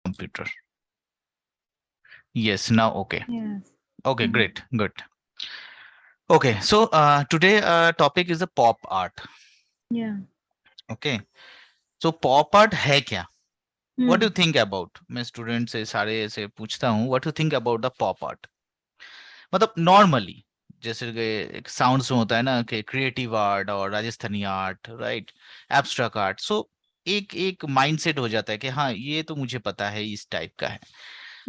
computer. Yes, now okay. Yes. Okay, Mhm. great, good. Okay, so today topic is the pop art. Yeah. Okay, so pop art है क्या? What do you Hmm. think about? मैं student से सारे ऐसे पूछता हूँ, what do you think about the pop art? मतलब normally जैसे कि एक साउंड्स में होता है ना कि क्रिएटिव आर्ट और Rajasthani art, right, abstract art, so एक एक माइंडसेट हो जाता है कि हाँ ये तो मुझे पता है इस टाइप का है.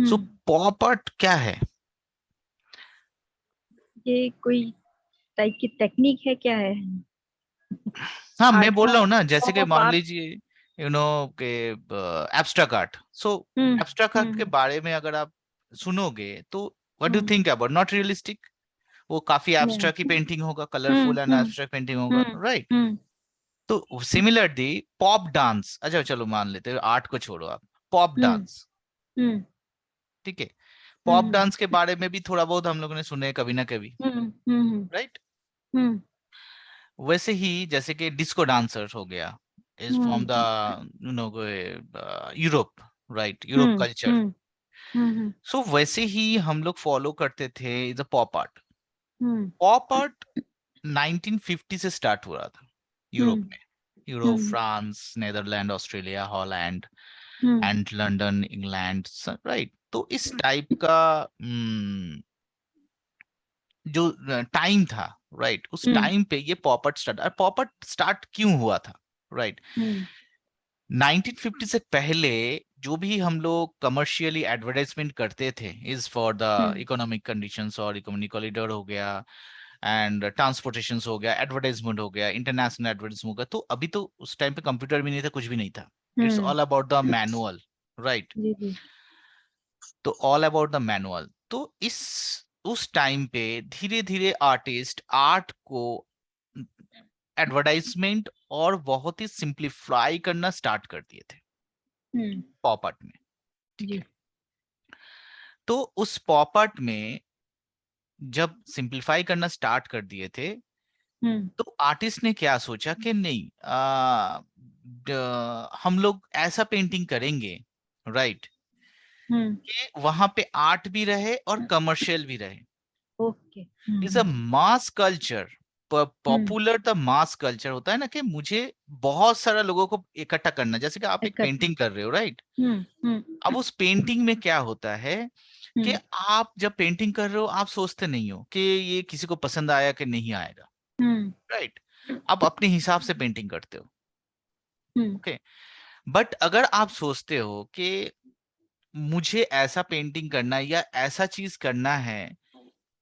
सो Hmm. पॉप आर्ट क्या है? ये कोई टाइप की टेक्निक है क्या है? हाँ मैं आर्ट बोल का रहा हूँ ना, जैसे कि पॉप मान आर्ट। लीजिए यू नो के abstract art. So hmm abstract art के हम्म बारे में अगर आप सुनोगे तो what do hmm think about? Not realistic. वो काफी या एब्स्ट्रैक्ट की पेंटिंग होगा, hmm colourful and hmm abstract painting होगा, हम्म राइट. हम्म तो सिमिलरली पॉप डांस, अच्छा चलो मान लेते हैं, आर्ट को छोड़ो आप, पॉप हम्म डांस, हम्म ठीक है. पॉप हम्म डांस के बारे में भी थोड़ा बहुत हम लोगों ने सुने कभी ना कभी, हम्म हम्म राइट. हम्म वैसे ही जैसे कि डिस्को डांसर हो गया, is from the hmm you know Europe, right, Europe hmm culture. Hmm hmm so वैसे ही हम लोग फॉलो करते थे the pop art. Hmm pop art 1950 से स्टार्ट हुआ था यूरोप में. Europe, hmm France, Netherland, Australia, Holland hmm and London, England, right. तो इस टाइप का जो टाइम था, राइट, उस हम्म टाइम पे ये पॉपअप स्टार्ट. और पॉपअप स्टार्ट क्यों हुआ था, राइट? 1950 से पहले जो भी हम लोग कमर्शियली एडवर्टाइजमेंट करते थे is for the hmm economic conditions, और इकोनॉमिक कॉरिडोर हो गया एंड ट्रांसपोर्टेशन हो गया, एडवर्टाइजमेंट हो गया, इंटरनेशनल एडवर्टाइजमेंट हो गया. तो अभी तो उस टाइम पे कंप्यूटर भी नहीं था, कुछ भी नहीं था. It's hmm all about the manual, right. जी जी तो ऑल अबाउट द मैनुअल. तो इस उस टाइम पे धीरे धीरे आर्टिस्ट आर्ट को एडवर्टाइजमेंट और बहुत ही सिंप्लीफाई करना स्टार्ट कर दिए थे हम्म पॉप आर्ट में, ठीक जी है. तो उस पॉप आर्ट में जब सिंप्लीफाई करना स्टार्ट कर दिए थे, हम्म तो आर्टिस्ट ने क्या सोचा कि नहीं, हम लोग ऐसा पेंटिंग करेंगे, राइट, हम्म कि वहां पे आर्ट भी रहे और कमर्शियल भी रहे. Okay is a mass culture. Hmm popular the mass culture होता है ना, कि मुझे बहुत सारा लोगों को इकट्ठा करना, जैसे कि आप एक इकट्ठा पेंटिंग कर रहे हो, राइट. हम्म अब उस पेंटिंग में क्या होता है कि हम्म आप जब पेंटिंग कर रहे हो आप सोचते नहीं हो कि ये किसी को पसंद आया कि नहीं आएगा, हम्म राइट. आप अपने हिसाब से पेंटिंग करते हो, हम्म ओके. बट अगर आप सोचते हो कि मुझे ऐसा पेंटिंग करना है या ऐसा चीज करना है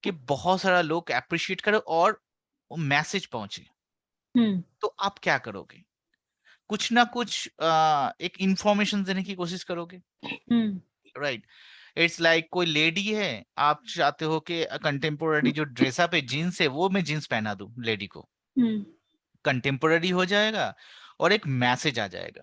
कि बहुत सारा लोग अप्रिशिएट करे और मैसेज पहुंचे, हम्म तो आप क्या करोगे? कुछ ना कुछ एक इंफॉर्मेशन देने की कोशिश करोगे, हम्म राइट. इट्स लाइक कोई लेडी है, आप चाहते हो कि कंटेम्पोररी जो ड्रेसअप है, जीन्स है, वो मैं जीन्स पहना दूं लेडी को, हम्म कंटेम्पोररी हो जाएगा और एक मैसेज आ जाएगा.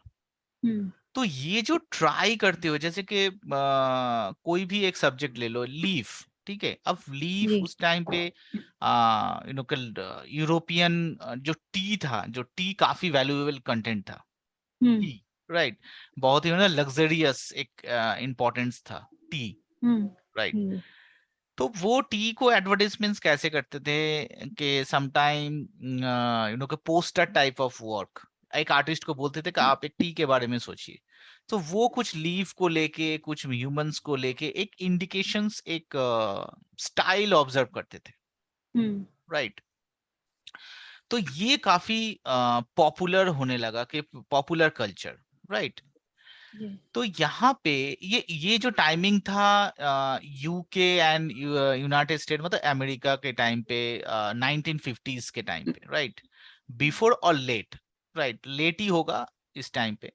हम्म तो ये जो ट्राई करते हो, जैसे कि कोई भी एक सब्जेक्ट ले लो, लीफ, ठीक है. अब लीफ जी उस टाइम पे यू नो कल यूरोपियन जो टी था, जो टी काफी वैल्यूएबल कंटेंट था, हम्म टी, राइट. बहुत ही ना लग्जरियस एक इम्पोर्टेंस था टी, हम्म राइट. जी तो वो टी को एडवर्टाइजमेंट्स कैसे करते थे कि समटाइम यू नो कि पोस्टर टाइप ऑफ वर्क, एक आर्टिस्ट को बोलते थे कि आप एक टी के बारे में सोचिए. तो वो कुछ लीफ को लेके, कुछ ह्यूमंस को लेके एक इंडिकेशंस, एक स्टाइल ऑब्जर्व करते थे, हम्म राइट. तो ये काफी पॉपुलर होने लगा, कि पॉपुलर कल्चर, राइट. जी तो यहाँ पे ये जो टाइमिंग था यूके एंड यूनाइटेड स्टेट, मतलब अमेरिका के टाइम पे, 1950s के टाइम पे, राइट. बिफोर और लेट, राइट, लेट ही होगा इस टाइम पे,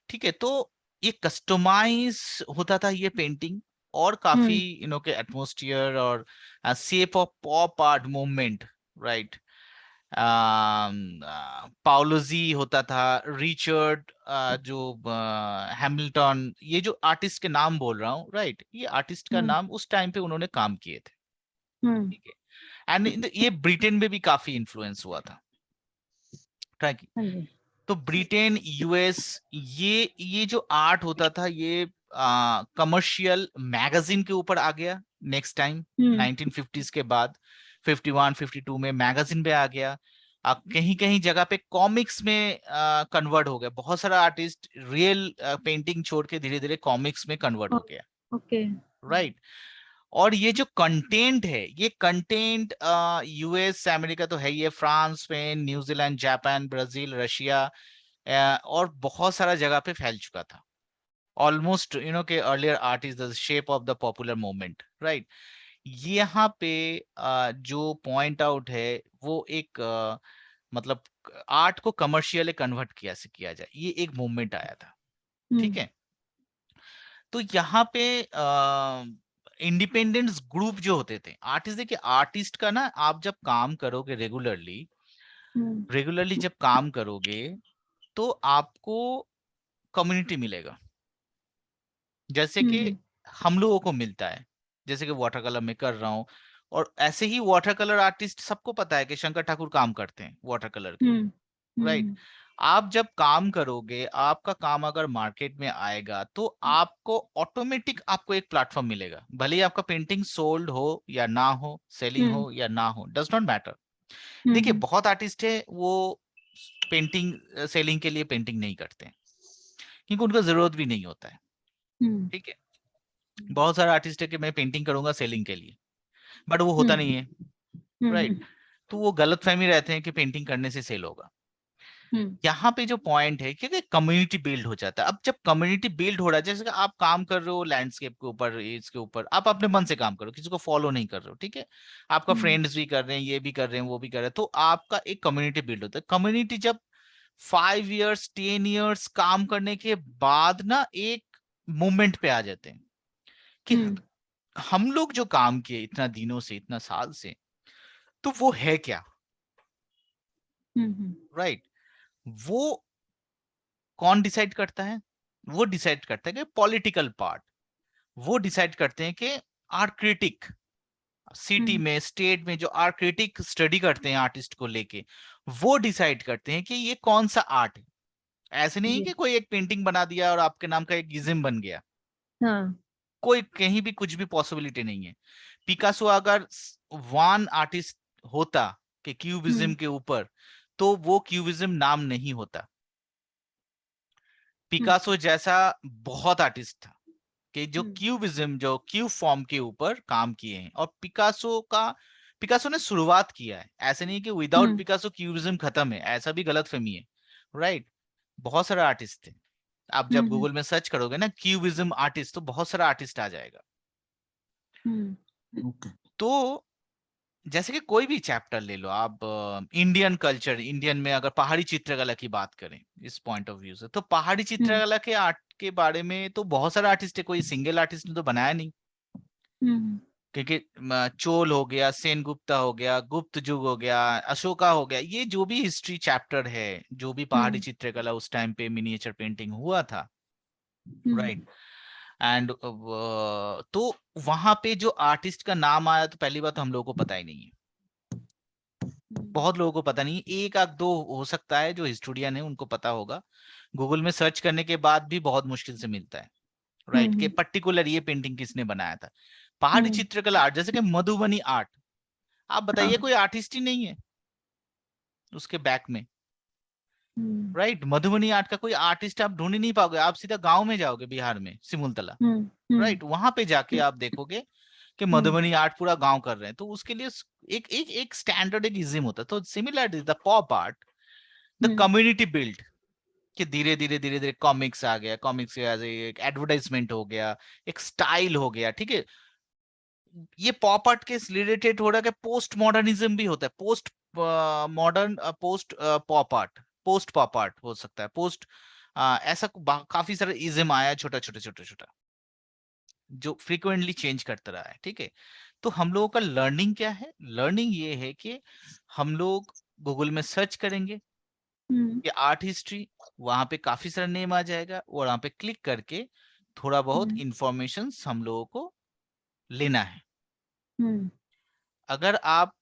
ठीक है. तो ये कस्टमाइज होता था ये पेंटिंग, और काफी हम्म यू नो के एटमोस्फियर और shape of pop art movement, right. पाउलोजी होता था, रिचर्ड जो हैमिल्टन, ये जो आर्टिस्ट के नाम बोल रहा हूँ, राइट, ये आर्टिस्ट का हम्म नाम उस टाइम पे उन्होंने काम किए थे, हम्म ठीक है. एंड ये ब्रिटेन में भी काफी इन्फ्लुएंस हुआ था, ठीक है. हाँ जी तो ब्रिटेन, यूएस, ये जो आर्ट होता था, ये कमर्शियल मैगजीन के ऊपर आ गया नेक्स्ट टाइम 1950s के बाद 51 52 में मैगजीन पे आ गया। कहीं कहीं जगह पे कॉमिक्स में कन्वर्ट हो गया, बहुत सारा आर्टिस्ट रियल पेंटिंग छोड़ के धीरे धीरे कॉमिक्स में कन्वर्ट हो गया। ओके। राइट। और ये जो कंटेंट है, ये कंटेंट यूएस अमेरिका तो है ही है, France, Spain, New Zealand, Japan, Brazil, Russia और बहुत सारा जगह पे फैल चुका था। ऑलमोस्ट के earlier art is the shape of the popular movement. Right. यहाँ पे जो पॉइंट आउट है वो एक मतलब आर्ट को कमर्शियल कन्वर्ट किया जाए, ये एक मूवमेंट आया था। ठीक है। तो यहाँ पे इंडिपेंडेंस ग्रुप जो होते थे आर्टिस्ट, देखिए आर्टिस्ट का ना, आप जब काम करोगे रेगुलरली जब काम करोगे तो आपको कम्युनिटी मिलेगा, जैसे कि हम लोगों को मिलता है। जैसे कि वाटर कलर में कर रहा हूँ, और ऐसे ही वाटर कलर आर्टिस्ट सबको पता है कि शंकर ठाकुर काम करते हैं वाटर कलर के। राइट। आप जब काम करोगे, आपका काम अगर मार्केट में आएगा तो आपको ऑटोमेटिक आपको एक प्लेटफॉर्म मिलेगा, भले ही आपका पेंटिंग सोल्ड हो या ना हो, सेलिंग हो या ना हो, डज नॉट मैटर। देखिए बहुत आर्टिस्ट है वो पेंटिंग सेलिंग के लिए पेंटिंग नहीं करते हैं, क्योंकि उनका जरूरत भी नहीं होता है। ठीक है। बहुत सारे आर्टिस्ट है कि मैं पेंटिंग करूंगा सेलिंग के लिए, बट वो होता नहीं है। राइट। तो वो गलतफहमी रहते हैं कि पेंटिंग करने से सेल होगा। यहाँ पे जो पॉइंट है कि कम्युनिटी बिल्ड हो जाता है। अब जब कम्युनिटी बिल्ड हो रहा है, जैसे कि आप काम कर रहे हो लैंडस्केप के ऊपर, इसके ऊपर आप अपने मन से काम करो, किसी को फॉलो नहीं कर रहे हो। ठीक है। आपका फ्रेंड्स भी कर रहे हैं, ये भी कर रहे हैं, वो भी कर रहे हैं, तो आपका एक कम्युनिटी बिल्ड होता है। कम्युनिटी जब 5 years 10 years काम करने के बाद ना एक मूवमेंट पे आ जाते हैं कि हम लोग जो काम किए इतना दिनों से, इतना साल से, तो वो है क्या। राइट। वो कौन डिसाइड करता है? वो डिसाइड करता है कि पॉलिटिकल पार्ट, वो डिसाइड करते हैं कि आर्ट क्रिटिक सिटी में, स्टेट में जो आर्ट क्रिटिक स्टडी करते हैं आर्टिस्ट को लेके, वो डिसाइड करते हैं कि ये कौन सा आर्ट है। ऐसे नहीं कि कोई एक पेंटिंग बना दिया और आपके नाम का एक इज्म बन गया। कोई कहीं भी कुछ भी पॉसिबिलिटी नहीं है। पिकासो अगर वन आर्टिस्ट होता कि क्यूबिज्म के ऊपर, तो वो क्यूबिज्म नाम नहीं होता। पिकासो जैसा बहुत आर्टिस्ट था कि जो क्यूबिज्म, जो क्यूब फॉर्म के ऊपर काम किए हैं। और पिकासो ने शुरुआत किया है, ऐसे नहीं कि विदाउट पिकासो क्यूबिज्म खत्म है, ऐसा भी गलतफहमी है। राइट। बहुत सारे आर्टिस्ट थे। आप जब गूगल में सर्च करोगे ना क्यूबिज्म आर्टिस्ट, तो बहुत सारा आर्टिस्ट आ जाएगा। तो जैसे कि कोई भी चैप्टर ले लो आप, इंडियन कल्चर, इंडियन में अगर पहाड़ी चित्रकला की बात करें इस पॉइंट ऑफ व्यू से, तो पहाड़ी चित्रकला के आर्ट के बारे में तो बहुत सारे आर्टिस्ट है, कोई सिंगल आर्टिस्ट ने तो बनाया नहीं। क्योंकि चोल हो गया, सेन गुप्ता हो गया, गुप्त युग हो गया, अशोका हो गया, ये जो भी हिस्ट्री चैप्टर है, जो भी पहाड़ी चित्रकला उस टाइम पे मिनिएचर पेंटिंग हुआ था। राइट। एंड तो वहां पे जो आर्टिस्ट का नाम आया, तो पहली बात तो हम लोगों को पता ही नहीं है, बहुत लोगों को पता नहीं। एक आध दो हो सकता है जो हिस्टोरियन है उनको पता होगा, गूगल में सर्च करने के बाद भी बहुत मुश्किल से मिलता है। राइट। कि पर्टिकुलर ये पेंटिंग किसने बनाया था। पहाड़ी चित्रकला आर्ट, जैसे कि मधुबनी आर्ट, आप बताइए कोई आर्टिस्ट ही नहीं है उसके बैक में। राइट। मधुबनी आर्ट का कोई आर्टिस्ट आप ढूंढ ही नहीं पाओगे। आप सीधा गांव में जाओगे बिहार में, सिमुलतला। राइट। वहां पे जाके आप देखोगे कि मधुबनी आर्ट पूरा गांव कर रहे हैं, तो उसके लिए एक स्टैंडर्ड, एक इज्म होता है। तो similar the pop art, the community build, कि धीरे धीरे धीरे धीरे कॉमिक्स आ गया, कॉमिक्स के एक एडवर्टाइजमेंट हो गया, एक स्टाइल हो गया। ठीक है। ये पॉप आर्ट के रिलेटेड हो रहा है कि पोस्ट मॉडर्निज्म भी होता है, post modern, post pop art, post pop art हो सकता है, पोस्ट ऐसा काफी सारा इज्म आया, छोटा छोटा छोटा छोटा, जो फ्रीक्वेंटली चेंज करता रहा है। ठीक है। तो हम लोगों का लर्निंग क्या है? लर्निंग ये है कि हम लोग गूगल में सर्च करेंगे कि आर्ट हिस्ट्री, वहां पे काफी सारा नेम आ जाएगा, और वहां पे क्लिक करके थोड़ा बहुत इंफॉर्मेशन हम लोगों को लेना है। अगर आप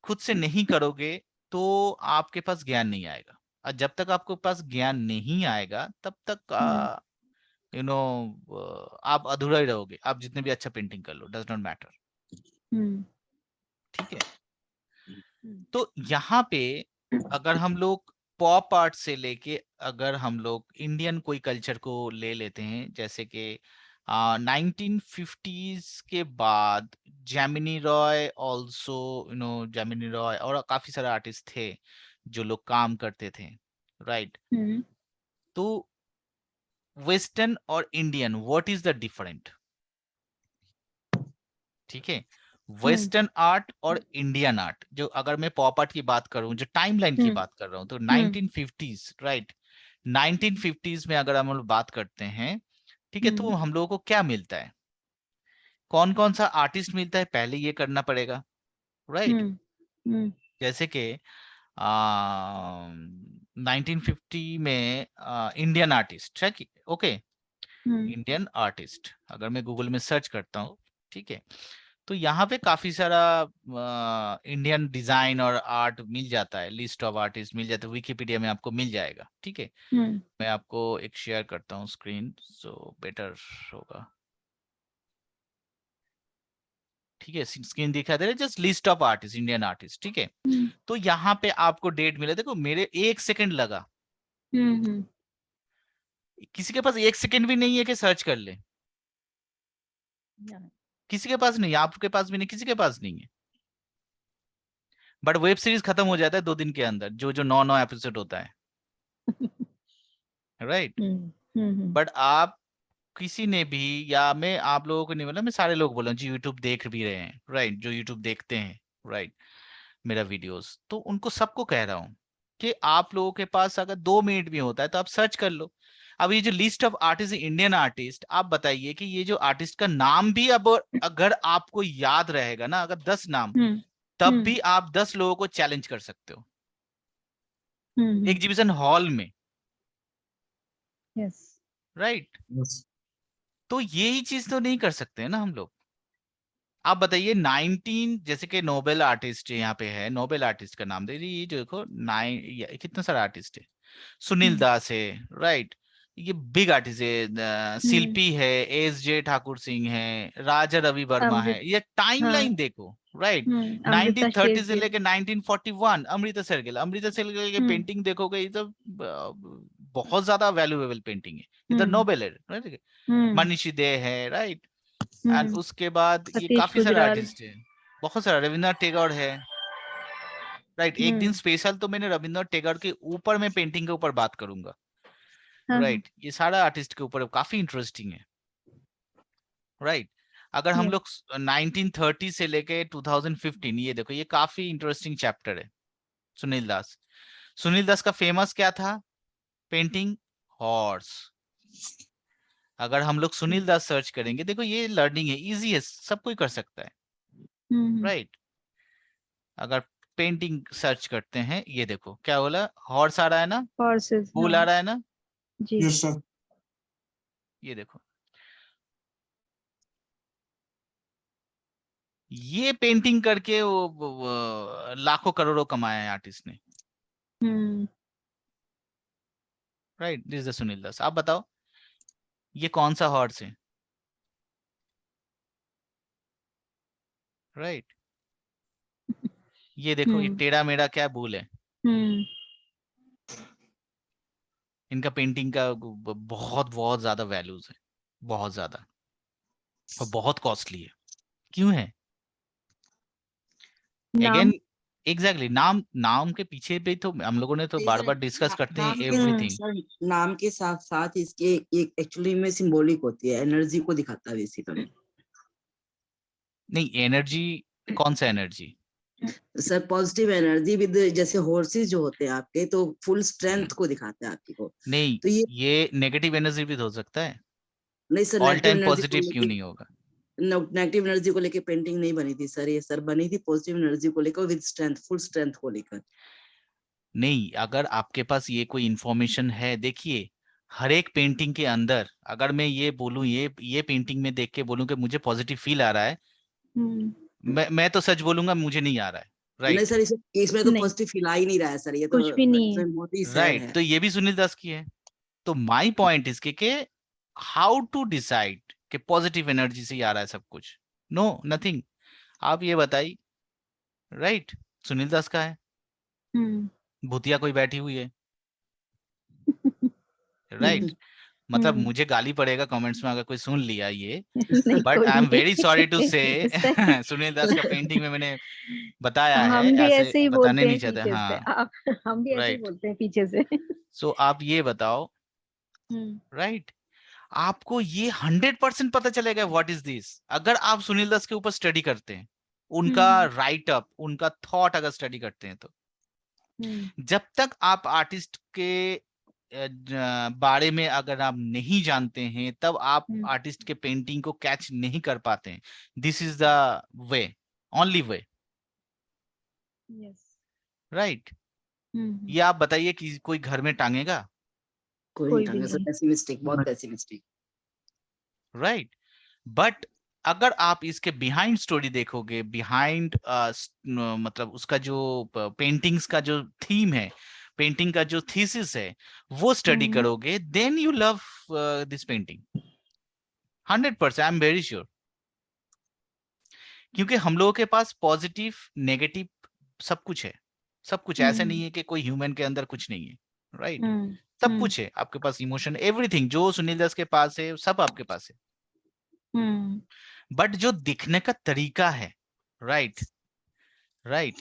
खुद से नहीं करोगे तो आपके पास ज्ञान नहीं आएगा, और जब तक आपके पास ज्ञान नहीं आएगा तब तक यू नो आप अधूरा ही रहोगे, आप जितने भी अच्छा पेंटिंग कर लो, डज नॉट मैटर। हम्म ठीक है, तो यहाँ पे अगर हम लोग पॉप आर्ट से लेके, अगर हम लोग इंडियन कोई कल्चर को ले लेते हैं, जैसे कि 1950s के बाद जैमिनी रॉय ऑल्सो, जैमिनी रॉय और काफी सारे आर्टिस्ट थे जो लोग काम करते थे, राइट? हम्म तो वेस्टर्न और Indian, what is the different? ठीक है, वेस्टर्न आर्ट और इंडियन आर्ट, जो अगर मैं पॉप आर्ट की बात करूं, जो टाइमलाइन की बात कर रहा हूं, तो 1950s, राइट, 1950s में अगर हम लोग बात करते हैं, ठीक है, तो हम लोगों को क्या मिलता है, कौन कौन सा आर्टिस्ट मिलता है, पहले ये करना पड़ेगा, राइट? जैसे कि 1950 में इंडियन आर्टिस्ट है कि, ओके, इंडियन आर्टिस्ट अगर मैं गूगल में सर्च करता हूँ, ठीक है, तो यहाँ पे काफी सारा इंडियन डिजाइन और आर्ट मिल जाता है, लिस्ट ऑफ आर्टिस्ट मिल जाता है, विकिपीडिया में आपको मिल जाएगा। ठीक है, मैं आपको एक शेयर करता हूँ स्क्रीन, सो बेटर होगा। ठीक है, स्क्रीन दिखा दे रहा है, just list of artist, Indian artist. ठीक है, तो यहाँ पे आपको डेट मिला, देखो मेरे 1 सेकंड लगा, किसी के पास 1 सेकंड भी नहीं है कि सर्च कर ले, किसी के पास नहीं, आपके पास भी नहीं, किसी के पास नहीं है। बट वेब सीरीज खत्म हो जाता है 2 दिन के अंदर, जो जो 9 एपिसोड होता है, राइट? बट आप किसी ने भी, या मैं आप लोगों को नहीं बोला, मैं सारे लोग बोल रहा हूँ जो यूट्यूब देख भी रहे हैं, राइट, जो यूट्यूब देखते हैं, राइट, मेरा वीडियोस, तो उनको सबको कह रहा हूँ कि आप लोगों के पास अगर 2 मिनट भी होता है तो आप सर्च कर लो। अब ये जो list of artist, Indian artist, आप बताइए कि ये जो आर्टिस्ट का नाम भी, अब अगर आपको याद रहेगा ना, अगर 10 नाम, तब भी आप 10 लोगों को चैलेंज कर सकते हो एग्जीबिशन हॉल में, यस राइट? तो यही चीज तो नहीं कर सकते हैं ना हम लोग। आप बताइए 19, जैसे कि नोबेल आर्टिस्ट यहाँ पे है, नोबेल आर्टिस्ट का नाम दे दीजिए, ये जो देखो 9, कितना सारा आर्टिस्ट है, सुनील दास है, राइट, ये बिग आर्टिस्ट है, शिल्पी है, एस जे ठाकुर सिंह है, राजा रवि वर्मा है, ये टाइमलाइन देखो, राइट, अमृता 1930 से शेरगिल। लेके 1941, अमृता शेरगिल, अमृता शेरगिल की पेंटिंग देखोगे, ये तो बहुत ज्यादा वैल्यूएबल पेंटिंग है, ये तो नोबेल है, राइट? मनीषी दे है, राइट, एंड उसके बाद ये सतीश काफी सारे गुजराल। आर्टिस्ट है, बहुत सारा, रविन्द्रनाथ टैगोर है, राइट। एक दिन स्पेशल तो मैंने रविन्द्रनाथ टैगोर के ऊपर में पेंटिंग के ऊपर बात करूंगा, राइट। ये सारा आर्टिस्ट के ऊपर काफी इंटरेस्टिंग है, राइट। अगर हम लोग 1930 से लेके 2015, ये देखो, ये काफी इंटरेस्टिंग चैप्टर है। सुनील दास, सुनील दास का फेमस क्या था पेंटिंग? हॉर्स। अगर हम लोग सुनील दास सर्च करेंगे, देखो ये लर्निंग है, इजी है, सब कोई कर सकता है, राइट। अगर पेंटिंग सर्च करते हैं, ये देखो क्या बोला, हॉर्स आ रहा है ना, हॉर्सेस। बुल आ रहा है ना, जी। Yes sir. ये देखो, ये पेंटिंग करके वो लाखों करोड़ों कमाया है आर्टिस्ट ने, right. This is the Sunil Das. आप बताओ ये कौन सा हॉर्स है, राइट? ये देखो, ये टेढ़ा मेढ़ा क्या बुल है, इनका पेंटिंग का बहुत बहुत ज्यादा वैल्यूज है, बहुत ज्यादा, और बहुत कॉस्टली है। क्यों है? नाम। अगेन, एग्जैक्टली, नाम, नाम के पीछे भी तो हम लोगों ने तो नहीं बार सर, बार डिस्कस करते हैं नाम के एवरीथिंग। सर, नाम के साथ साथ इसके एक एक्चुअली में सिंबॉलिक होती है, एनर्जी को दिखाता है बेसिकली। नहीं, एनर्जी, कौन सा energy? Sir positive energy with, जैसे हॉर्सेस जो होते हैं आपके, तो फुल स्ट्रेंथ को दिखाते हैं आपकी को। नहीं, तो ये नेगेटिव एनर्जी भी तो हो सकता है, नहीं sir, all negative time energy को पॉजिटिव क्यों लेके, नहीं होगा? नेगेटिव एनर्जी को लेके पेंटिंग नहीं बनी थी सर, ये सर बनी थी पॉजिटिव एनर्जी को लेकर, विद स्ट्रेंथ, फुल स्ट्रेंथ को लेकर। नहीं, अगर आपके पास ये कोई इंफॉर्मेशन है, देखिए, हर एक पेंटिंग के अंदर, अगर मैं ये बोलूं, ये पेंटिंग में देख के बोलूं कि मुझे पॉजिटिव फील आ रहा है, मैं तो सच बोलूंगा मुझे नहीं आ रहा है, नहीं राइट? सर, इसमें तो नहीं, पॉजिटिव फील आ ही नहीं रहा है सर, ये तो कुछ भी नहीं है। बहुत ही सैड राइट, है। तो ये भी सुनील दास की है। तो माई पॉइंट इसके के हाउ टू डिसाइड कि पॉजिटिव एनर्जी से ही आ रहा है सब कुछ? No, nothing. आप ये बताइए, राइट? सुनील दास का है, भूतिया कोई बैठी हुई है, राइट? मतलब मुझे गाली पड़ेगा कमेंट्स में अगर कोई सुन लिया ये, नहीं, बट कोई आई एम नहीं। वेरी सॉरी टू से सही। सुनील दास का पेंटिंग में मैंने बताया है, हम भी ऐसे ऐसे ही बताने बोलते नहीं हैं चाहते। पीछे से। हाँ, आप हम भी ऐसे ही राइट। बोलते हैं पीछे से। सो आप ये बताओ, राइट, आपको ये 100% पता चलेगा व्हाट इज दिस अगर आप सुनील दास के ऊपर स्टडी करते हैं, उनका राइट अप, उनका थॉट अगर स्टडी करते हैं तो। जब तक आप आर्टिस्ट के बारे में अगर आप नहीं जानते हैं, तब आप आर्टिस्ट के पेंटिंग को कैच नहीं कर पाते हैं। This is the way, only way, right? ये आप बताइए कि कोई घर में टांगेगा? कोई कोई नहीं भी टांगा सर, नहीं। पेसिमिस्टिक, बहुत पेसिमिस्टिक। राइट, बट अगर आप इसके बिहाइंड स्टोरी देखोगे, बिहाइंड मतलब उसका जो पेंटिंग्स का जो थीम है, पेंटिंग का जो थीसिस है, वो स्टडी करोगे, then you love this painting 100%, I am very sure. क्योंकि हम लोगों के पास पॉजिटिव नेगेटिव सब कुछ है, सब कुछ। ऐसा नहीं है कि कोई ह्यूमन के अंदर कुछ नहीं है, राइट? सब कुछ है आपके पास, इमोशन, एवरीथिंग जो सुनील दास के पास है सब आपके पास है। बट जो दिखने का तरीका है, राइट, राइट,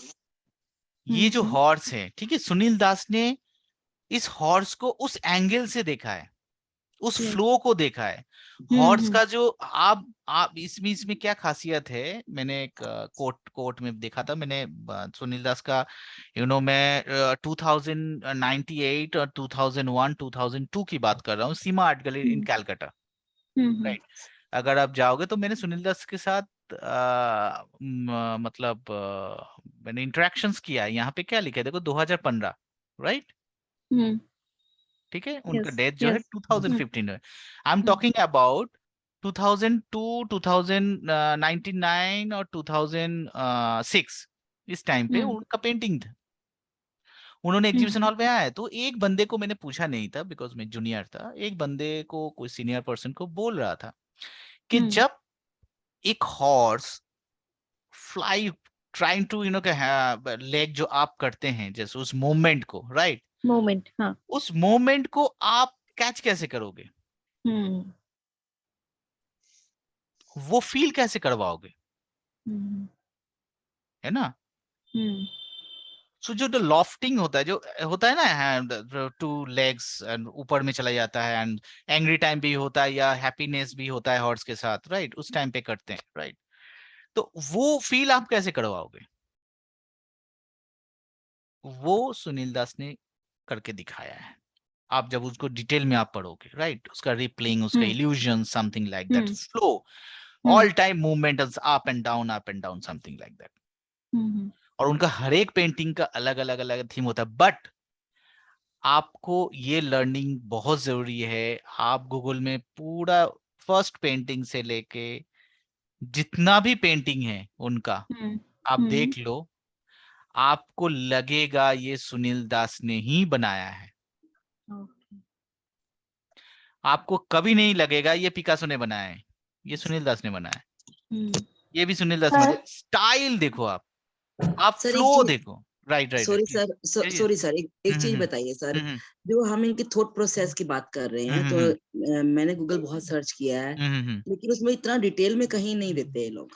ये जो हॉर्स है, ठीक है, सुनील दास ने इस हॉर्स को उस एंगल से देखा है, उस फ्लो को देखा है। हॉर्स का जो आप इसमें क्या खासियत है, मैंने एक कोट में देखा था मैंने सुनील दास का, मैं 2098 और 2001 2002 की बात कर रहा हूँ, सीमा आर्ट गैलरी इन कैलकाटा, राइट? अगर आप जाओगे तो मैंने सुनील दास के साथ मतलब मैंने इंटरेक्शंस किया है। यहाँ पे क्या लिखा है देखो, 2015, राइट? ठीक है, उनका डेथ जो है 2015 में। आई एम टॉकिंग अबाउट 2002, 2099 और 2006, इस टाइम पे उनका पेंटिंग था। उन्होंने एग्जीबिशन हॉल में आया, तो एक बंदे को मैंने पूछा नहीं था बिकॉज मैं जूनियर था, एक बंदे को, कोई सीनियर पर्सन को बोल रहा था कि जब एक horse fly trying to leg जो आप करते हैं, जैसे उस मूवमेंट को, राइट, मोमेंट, हाँ, उस मूवमेंट को आप कैच कैसे करोगे, वो फील कैसे करवाओगे, है ना? सो जो लॉफ्टिंग होता है, जो होता है ना, टू लेग्स एंड ऊपर में चला जाता है, एंड एंग्री टाइम भी होता है या हैप्पीनेस भी होता है हॉर्स के साथ, राइट? उस टाइम पे करते हैं, राइट? तो वो फील आप कैसे करवाओगे? वो सुनील दास ने करके दिखाया है। आप जब उसको डिटेल में आप पढ़ोगे, राइट, उसका रिप्लेइंग, उसका illusion, something like that, flow, all time movement, up and down, something like that. और उनका हर एक पेंटिंग का अलग अलग अलग थीम होता है। बट आपको ये लर्निंग बहुत जरूरी है। आप गूगल में पूरा फर्स्ट पेंटिंग से लेके जितना भी पेंटिंग है उनका आप देख लो, आपको लगेगा ये सुनील दास ने ही बनाया है। आपको कभी नहीं लगेगा ये पिकासो ने बनाया है, ये सुनील दास ने बनाया है। ये भी सुनील दास, मतलब स्टाइल देखो, आप सर एक फ्लो चीज, देखो। Right, right, sorry please. Sir, sorry sir, एक चीज बताइए सर, जो हम इनकी थॉट प्रोसेस की बात कर रहे हैं, तो मैंने गूगल बहुत सर्च किया है, लेकिन उसमें इतना डिटेल में कहीं नहीं देते ये लोग।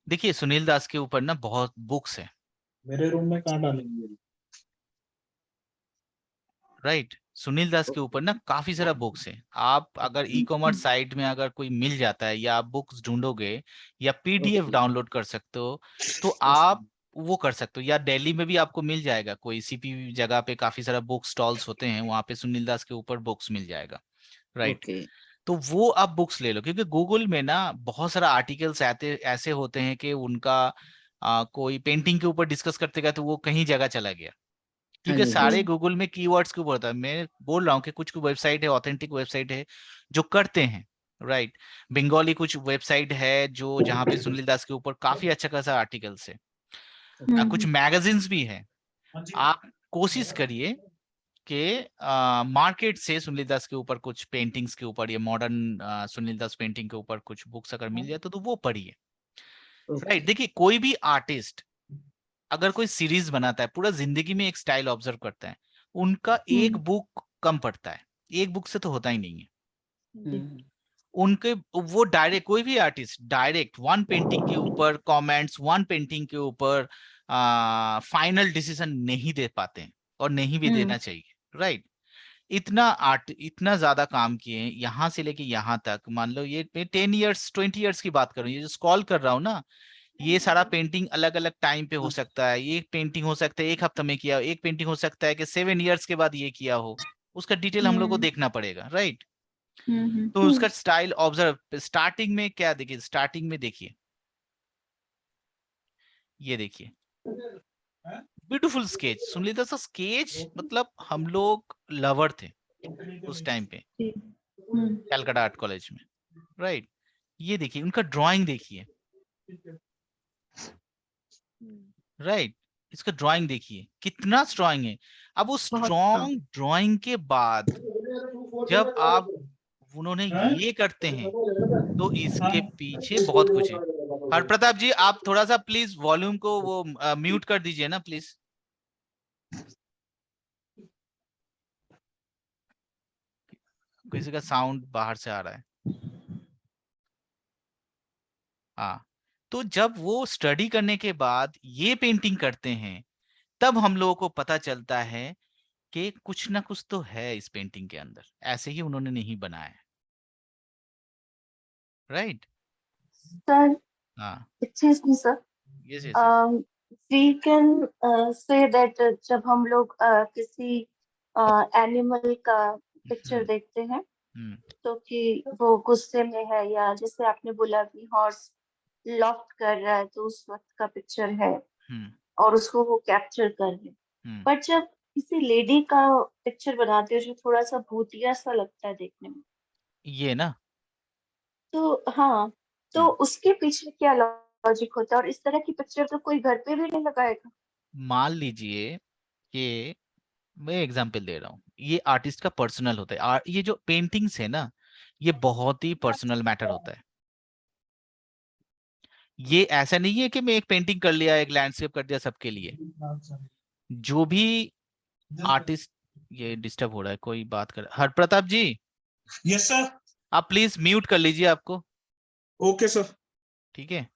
देखिए, सुनील दास के ऊपर ना बहुत बुक्स है। मेरे रूम में कहाँ डालेंगे? राइट, सुनील दास के ऊपर ना काफी सारा बुक्स है। आप अगर ई कॉमर्स साइट में अगर कोई मिल जाता है, या आप बुक्स ढूंढोगे, या पीडीएफ डाउनलोड कर सकते हो, तो आप वो कर सकते हो। या दिल्ली में भी आपको मिल जाएगा, कोई सीपी जगह पे काफी सारा बुक स्टॉल्स होते हैं, वहां पे सुनील दास के ऊपर बुक्स मिल जाएगा, राइट? तो वो आप बुक्स ले लो, क्योंकि गूगल में ना बहुत सारा आर्टिकल्स ऐसे होते हैं कि उनका कोई पेंटिंग के ऊपर डिस्कस करते गए तो वो कहीं जगह चला गया, क्योंकि सारे गूगल में कीवर्ड्स के ऊपर होता है। मैं बोल रहा हूँ कि कुछ वेबसाइट है, ऑथेंटिक वेबसाइट है जो करते हैं, राइट? बंगाली कुछ वेबसाइट है जो जहाँ पे सुनील दास के ऊपर काफी अच्छा खासा आर्टिकल्स है। कुछ मैगजीन्स भी है। आप कोशिश करिए के मार्केट से सुनील दास के ऊपर कुछ पेंटिंग्स के ऊपर, ये मॉडर्न सुनील दास पेंटिंग के ऊपर कुछ बुक्स अगर मिल जाए तो वो पढ़िए। राइट, देखिए कोई भी आर्टिस्ट अगर कोई सीरीज बनाता है, पूरा जिंदगी में एक स्टाइल ऑब्जर्व करता है, उनका एक बुक कम पड़ता है, एक बुक से तो होता ही नहीं है। उनके वो डायरेक्ट, कोई भी आर्टिस्ट डायरेक्ट वन पेंटिंग के ऊपर कमेंट्स, वन पेंटिंग के ऊपर फाइनल डिसीजन नहीं दे पाते हैं, और नहीं भी देना चाहिए। राइट, इतना ज्यादा काम किए हैं यहाँ से लेके यहाँ तक। मान लो ये 10 इयर्स 20 इयर्स की बात करूं, ये जो स्क्रॉल कर रहा हूँ ना, ये सारा पेंटिंग अलग अलग टाइम पे हो सकता है। ये पेंटिंग हो सकता है 1 हफ्ते में किया, एक पेंटिंग हो सकता है कि 7 इयर्स के बाद ये किया हो, उसका डिटेल हम लोग को देखना पड़ेगा। राइट, तो उसका स्टाइल ऑब्जर्व, स्टार्टिंग में क्या देखिए, स्टार्टिंग में देखिए, ये देखिए ब्यूटीफुल स्केच, सुनील दास स्केच, मतलब हम लोग लवर थे उस टाइम पे कैलकाटा आर्ट कॉलेज में। राइट, ये देखिए उनका ड्राइंग देखिए। राइट, इसका ड्राइंग देखिए कितना स्ट्रॉन्ग है। अब उस स्ट्रॉन्ग ड्राइंग के बाद जब आप उन्होंने ये करते हैं तो इसके पीछे बहुत कुछ है। हर प्रताप जी, आप थोड़ा सा प्लीज वॉल्यूम को वो म्यूट कर दीजिए ना प्लीज। किसी का साउंड बाहर से आ रहा है। हाँ, तो जब वो स्टडी करने के बाद ये पेंटिंग करते हैं, तब हम लोगों को पता चलता है कि कुछ ना कुछ तो है इस पेंटिंग के अंदर, ऐसे ही उन्होंने नहीं बनाया। राइट Sir, हाँ, excuse me, sir. yes, yes, yes. We can say that जब हम लोग किसी एनिमल का पिक्चर देखते हैं, तो कि वो गुस्से में है, या जैसे आपने बोला कि हॉर्स लॉफ्ट कर रहा है, तो उस वक्त का पिक्चर है और उसको वो कैप्चर कर रहे। पर जब किसी लेडी का पिक्चर बनाते हैं जो थोड़ा सा भूतिया सा लगता है देखने में, ये ना, तो हाँ, तो उसके पीछे क्या लॉजिक होता है? और इस तरह की पिक्चर तो कोई घर पे भी नहीं लगाएगा। मान लीजिए कि मैं एग्जांपल दे रहा हूँ, ये आर्टिस्ट का पर्सनल होता है। ये जो पेंटिंग्स है ना, ये बहुत ही पर्सनल मैटर होता है। ये ऐसा नहीं है कि मैं एक पेंटिंग कर लिया, एक लैंडस्केप कर दिया सबके लिए। जो भी आर्टिस्ट, ये डिस्टर्ब हो रहा है, कोई बात कर। हर प्रताप जी, यस सर, आप प्लीज म्यूट कर लीजिए आपको। Okay sir. ठीक है।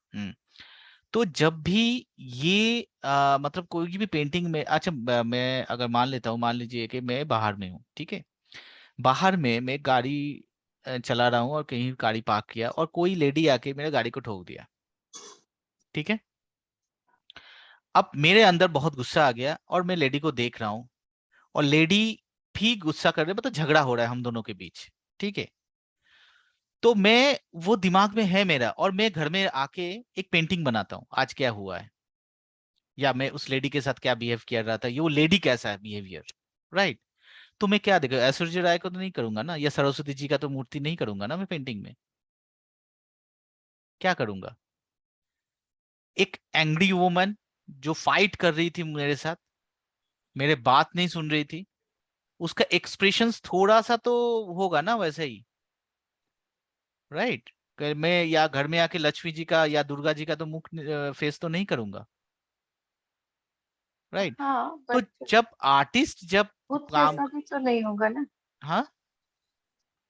तो जब भी ये मतलब कोई भी पेंटिंग में, अच्छा मैं अगर मान लेता हूँ, मान लीजिए कि मैं बाहर में हूँ, ठीक है, बाहर में मैं गाड़ी चला रहा हूँ और कहीं गाड़ी पार्क किया और कोई लेडी आके मेरे गाड़ी को ठोक दिया। ठीक है, अब मेरे अंदर बहुत गुस्सा आ गया और मैं लेडी को देख रहा हूँ और लेडी भी गुस्सा कर रहे, मतलब झगड़ा हो रहा है हम दोनों के बीच। ठीक है, तो मैं, वो दिमाग में है मेरा, और मैं घर में आके एक पेंटिंग बनाता हूँ आज क्या हुआ है, या मैं उस लेडी के साथ क्या बिहेव किया रहा था, ये वो लेडी कैसा है बिहेवियर। राइट, तो मैं क्या देखा, ऐश्वर्या राय को तो नहीं करूंगा ना, या सरस्वती जी का तो मूर्ति नहीं करूंगा ना मैं पेंटिंग में। क्या करूंगा, एक एंग्री वुमन जो फाइट कर रही थी मेरे साथ, मेरे बात नहीं सुन रही थी, उसका एक्सप्रेशंस थोड़ा सा तो होगा ना वैसे ही। राइट, मैं या घर में आके लक्ष्मी जी का या दुर्गा जी का तो मुख फेस तो नहीं करूंगा। राइट, हाँ, तो बट जब आर्टिस्ट जब भूत काम, जैसा भी तो नहीं होगा ना। हाँ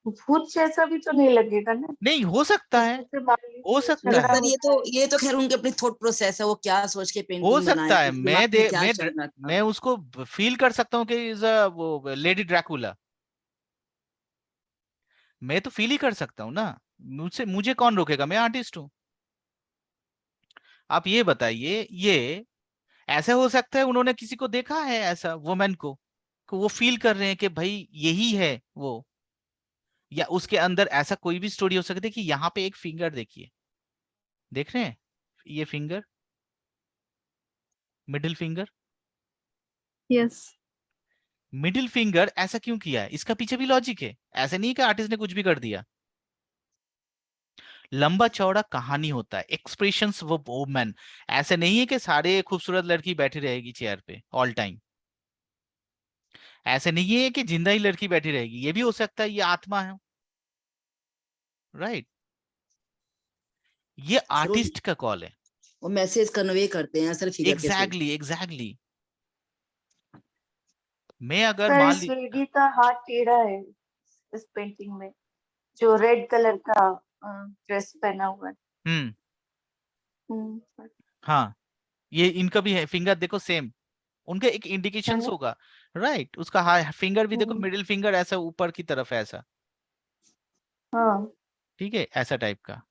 भूत जैसा भी तो नहीं लगेगा ना। नहीं, हो सकता है, जैसे मान हो लीजिए सकता झगड़ा है, सर होता है। ये तो खैर उनकी अपनी थॉट प्रोसेस है, वो क्या सोच के हो पेंटिंग बनाए, सकता है। उनके दिमाग में क्या चल रहा था। मैं उसको फील कर सकता हूँ कि इज वो लेडी ड्रैकुला, मैं तो फील ही कर सकता हूँ ना, मुझे कौन रोकेगा, मैं आर्टिस्ट हूँ। आप ये बताइए, ये ऐसा हो सकता है उन्होंने किसी को देखा है ऐसा वुमेन को, कि वो फील कर रहे हैं कि भाई यही है वो, या उसके अंदर ऐसा कोई भी स्टोरी हो सकती है कि यहाँ पे एक फिंगर देखिए, देख रहे हैं ये finger, middle finger, yes, middle finger ऐसा क्यों किया है, इसका पीछे भी लॉजिक है। ऐसा नहीं है कि आर्टिस्ट ने कुछ भी कर दिया, लंबा चौड़ा कहानी होता है, एक्सप्रेशंस वो वुमन। ऐसे नहीं है कि सारे खूबसूरत लड़की बैठी रहेगी चेयर पे ऑल टाइम, ऐसे नहीं है कि जिंदा ही लड़की बैठी रहेगी, ये भी हो सकता है ये आत्मा है, राइट। ये सर आर्टिस्ट का कॉल है। वो मैसेज कन्वे करते हैं सर फिगर के थ्रू। एग्जैक्टली। मैं अगर सर मान ली स्वीगी का हाथ टेढ़ा है इस पेंटिंग में, जो रेड कलर का ड्रेस पहना हुआ है। सर। हाँ, ये इनका भी है, फिंगर देखो सेम, उनका एक इंडिकेशन है। होगा, राइट। उसका फिंगर भी देखो, मिडिल फिंगर ऐसा ऊपर की तरफ है ऐसा, हाँ। ठीक है, ऐसा टाइप का,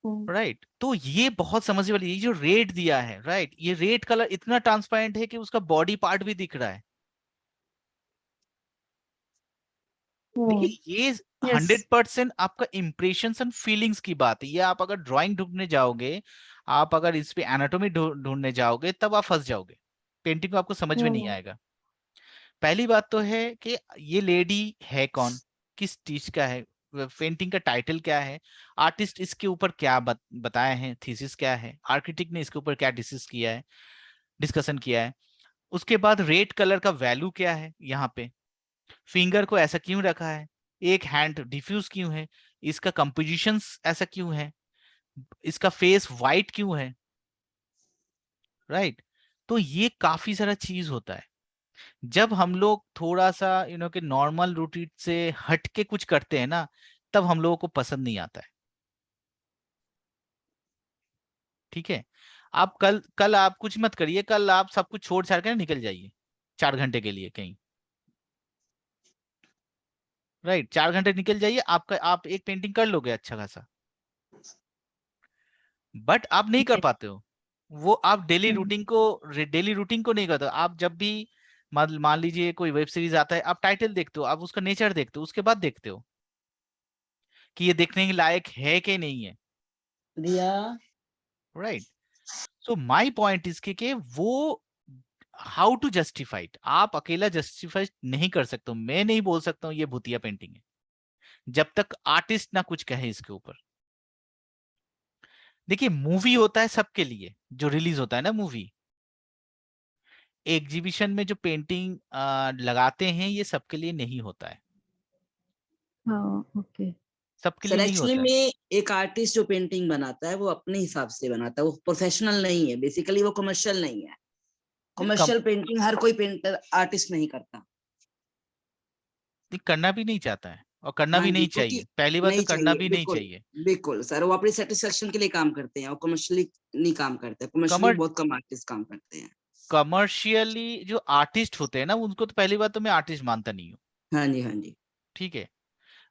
राइट। तो ये बहुत समझने वाली, ये जो रेड दिया है, राइट, ये रेड कलर इतना ट्रांसपेरेंट है कि उसका बॉडी पार्ट भी दिख रहा है। देखिए ये 100% आपका इम्प्रेशन एंड फीलिंग्स की बात है। ये आप अगर ड्राइंग ढूंढने जाओगे, आप अगर इस पे एनाटॉमी ढूंढने जाओगे, तब आप फंस जाओगे, पेंटिंग को आपको समझ में नहीं आएगा। पहली बात तो है कि ये लेडी है कौन, किस चीज का है, पेंटिंग का टाइटल क्या है, आर्टिस्ट इसके ऊपर क्या बताए हैं, थीसिस क्या है, आर्किटेक्ट ने इसके ऊपर क्या डिस्कशन किया है। उसके बाद रेड कलर का वैल्यू क्या है, यहाँ पे फिंगर को ऐसा क्यों रखा है, एक हैंड डिफ्यूज क्यों है, इसका कंपोजिशन ऐसा क्यों है, इसका फेस वाइट क्यों है, राइट। तो ये काफी सारा चीज होता है। जब हम लोग थोड़ा सा के नॉर्मल रूटीन से हट के कुछ करते हैं ना, तब हम लोगों को पसंद नहीं आता है, ठीक है। आप कल आप कुछ मत करिए, कल आप सब कुछ छोड़ छाड़ कर निकल जाइए 4 घंटे के लिए कहीं, राइट। 4 घंटे निकल जाइए, आप एक पेंटिंग कर लोगे अच्छा खासा, बट आप नहीं कर पाते हो वो। आप डेली रूटीन को नहीं करते हो। आप जब भी मान लीजिए कोई वेब सीरीज आता है, आप टाइटल देखते हो, आप उसका नेचर देखते हो, उसके बाद देखते हो कि ये देखने के लायक है कि नहीं है, Riya, right. So my point is कि वो हाउ टू जस्टिफाइड, आप अकेला जस्टिफाई नहीं कर सकते हो। मैं नहीं बोल सकता हूँ ये भूतिया पेंटिंग है, जब तक आर्टिस्ट ना कुछ कहे इसके ऊपर। देखिए मूवी होता है सबके लिए, जो रिलीज होता है ना मूवी, एग्जीबिशन में जो पेंटिंग लगाते हैं, ये सबके लिए नहीं होता है, हाँ, ओके। सबके सर लिए नहीं एक्चुअली होता है। में एक आर्टिस्ट जो पेंटिंग बनाता है वो अपने हिसाब से बनाता है, वो प्रोफेशनल नहीं है, बेसिकली वो कमर्शियल नहीं है। कमर्शियल पेंटिंग हर कोई पेंटर आर्टिस्ट नहीं करता, करना भी नहीं चाहता है, और करना हाँ भी जी, नहीं क्योंकि चाहिए। पहली बात तो नहीं करना चाहिए, भी नहीं बिल्कुल चाहिए। बिल्कुल सर, वो अपनी सेटिस्फेक्शन के लिए काम करते हैं और कमर्शियली नहीं काम करते। कमर्शियली कमर बहुत कम आर्टिस्ट काम करते हैं। कमर्शियली जो आर्टिस्ट होते हैं ना, उनको तो पहली बात तो मैं आर्टिस्ट मानता नहीं हूँ, हाँ जी, हाँ जी, ठीक है।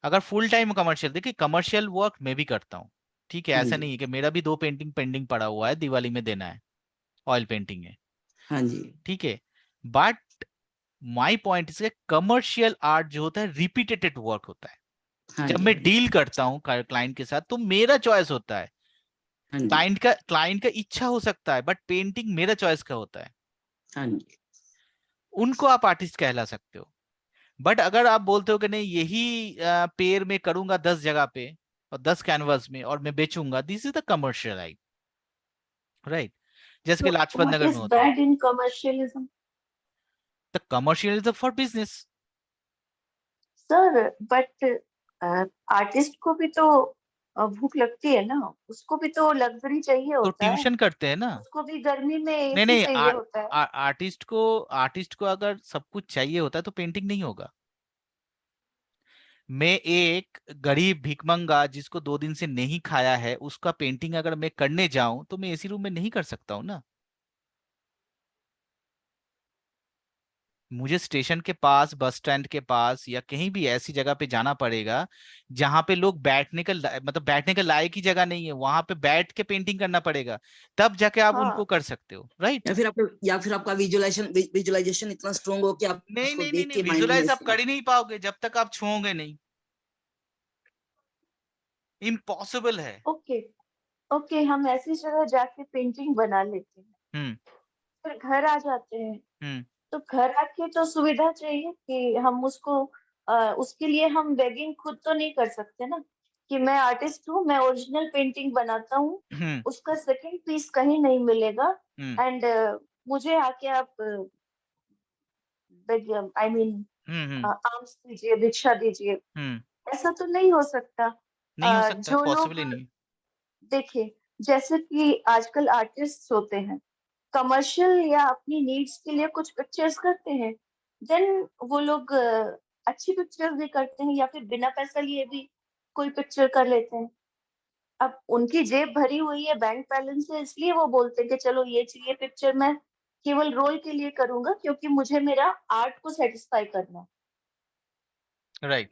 अगर फुल टाइम कमर्शियल, देखिए कमर्शियल वर्क मैं भी करता हूँ, ठीक है, हाँ ऐसा जी, नहीं है कि मेरा भी 2 पेंटिंग पेंडिंग पड़ा हुआ है, दिवाली में देना है, ऑयल पेंटिंग है, हाँ जी, ठीक है। But my point is commercial art जो होता है रिपीटेटेड वर्क होता है। हाँ जब जी, मैं हाँ जी, डील करता हूँ क्लाइंट के साथ, तो मेरा चॉइस होता है, हाँ जी, क्लाइंट का इच्छा हो सकता है, बट पेंटिंग मेरा चॉइस का होता है। हाँ जी। उनको आप आर्टिस्ट कहला सकते हो। बट अगर आप बोलते हो कि नहीं यही पेड़ में करूंगा 10 जगह पे और 10 कैनवास में और मैं बेचूंगा, this is the commercial eye, right. जैसे कि So Lajpat what Nagar is में होता है, bad in commercialism? The commercial is for business. Sir but artist को भी तो भूख लगती है ना, उसको भी तो लग्जरी चाहिए तो होता है, ट्यूशन करते हैं ना। उसको भी गर्मी में नहीं एसी नहीं, चाहिए होता है। आर्टिस्ट को अगर सब कुछ चाहिए होता है तो पेंटिंग नहीं होगा। मैं एक गरीब भिखमंगा जिसको 2 दिन से नहीं खाया है, उसका पेंटिंग अगर मैं करने जाऊं तो मैं एसी रूम में नहीं कर सकता हूं ना। मुझे स्टेशन के पास, बस स्टैंड के पास या कहीं भी ऐसी जगह पे जाना पड़ेगा जहां पे लोग मतलब बैठने का लायक ही जगह नहीं है, वहां पे बैठ के पेंटिंग करना पड़ेगा, तब जाके आप उनको हाँ। कर सकते हो, राइट। या फिर आपका विजुअलाइजेशन इतना स्ट्रांग हो कि आप नहीं उसको नहीं नहीं देख नहीं, के माइंड में विजुलाइज आप कर ही नहीं पाओगे जब तक आप छूओगे नहीं, इम्पॉसिबल है। ओके। ओके, हम ऐसी जगह जाके पेंटिंग बना लेते हैं, हम्म फिर घर आ जाते हैं, हम्म तो घर आके तो सुविधा चाहिए कि हम उसको उसके लिए हम बेगिंग खुद तो नहीं कर सकते ना, कि मैं आर्टिस्ट हूँ, मैं ओरिजिनल पेंटिंग बनाता हूँ, हम्म उसका सेकंड पीस कहीं नहीं मिलेगा, हम्म एंड मुझे आके आप आई मीन आर्म्स दीजिए, भिक्षा दीजिए, ऐसा तो नहीं हो सकता। नहीं हो सकता, जो पॉसिबल ही लोग नहीं। देखिए, जैसे कि आजकल आर्टिस्ट होते हैं, कमर्शियल या अपनी नीड्स के लिए कुछ पिक्चर्स करते हैं, देन वो लोग अच्छी पिक्चर्स भी करते हैं या फिर बिना पैसा लिए भी कोई पिक्चर कर लेते हैं। अब उनकी जेब भरी हुई है, बैंक बैलेंस है, इसलिए वो बोलते हैं कि चलो ये चाहिए पिक्चर, मैं केवल रोल के लिए करूंगा क्योंकि मुझे मेरा आर्ट को सेटिस्फाई करना है। राइट,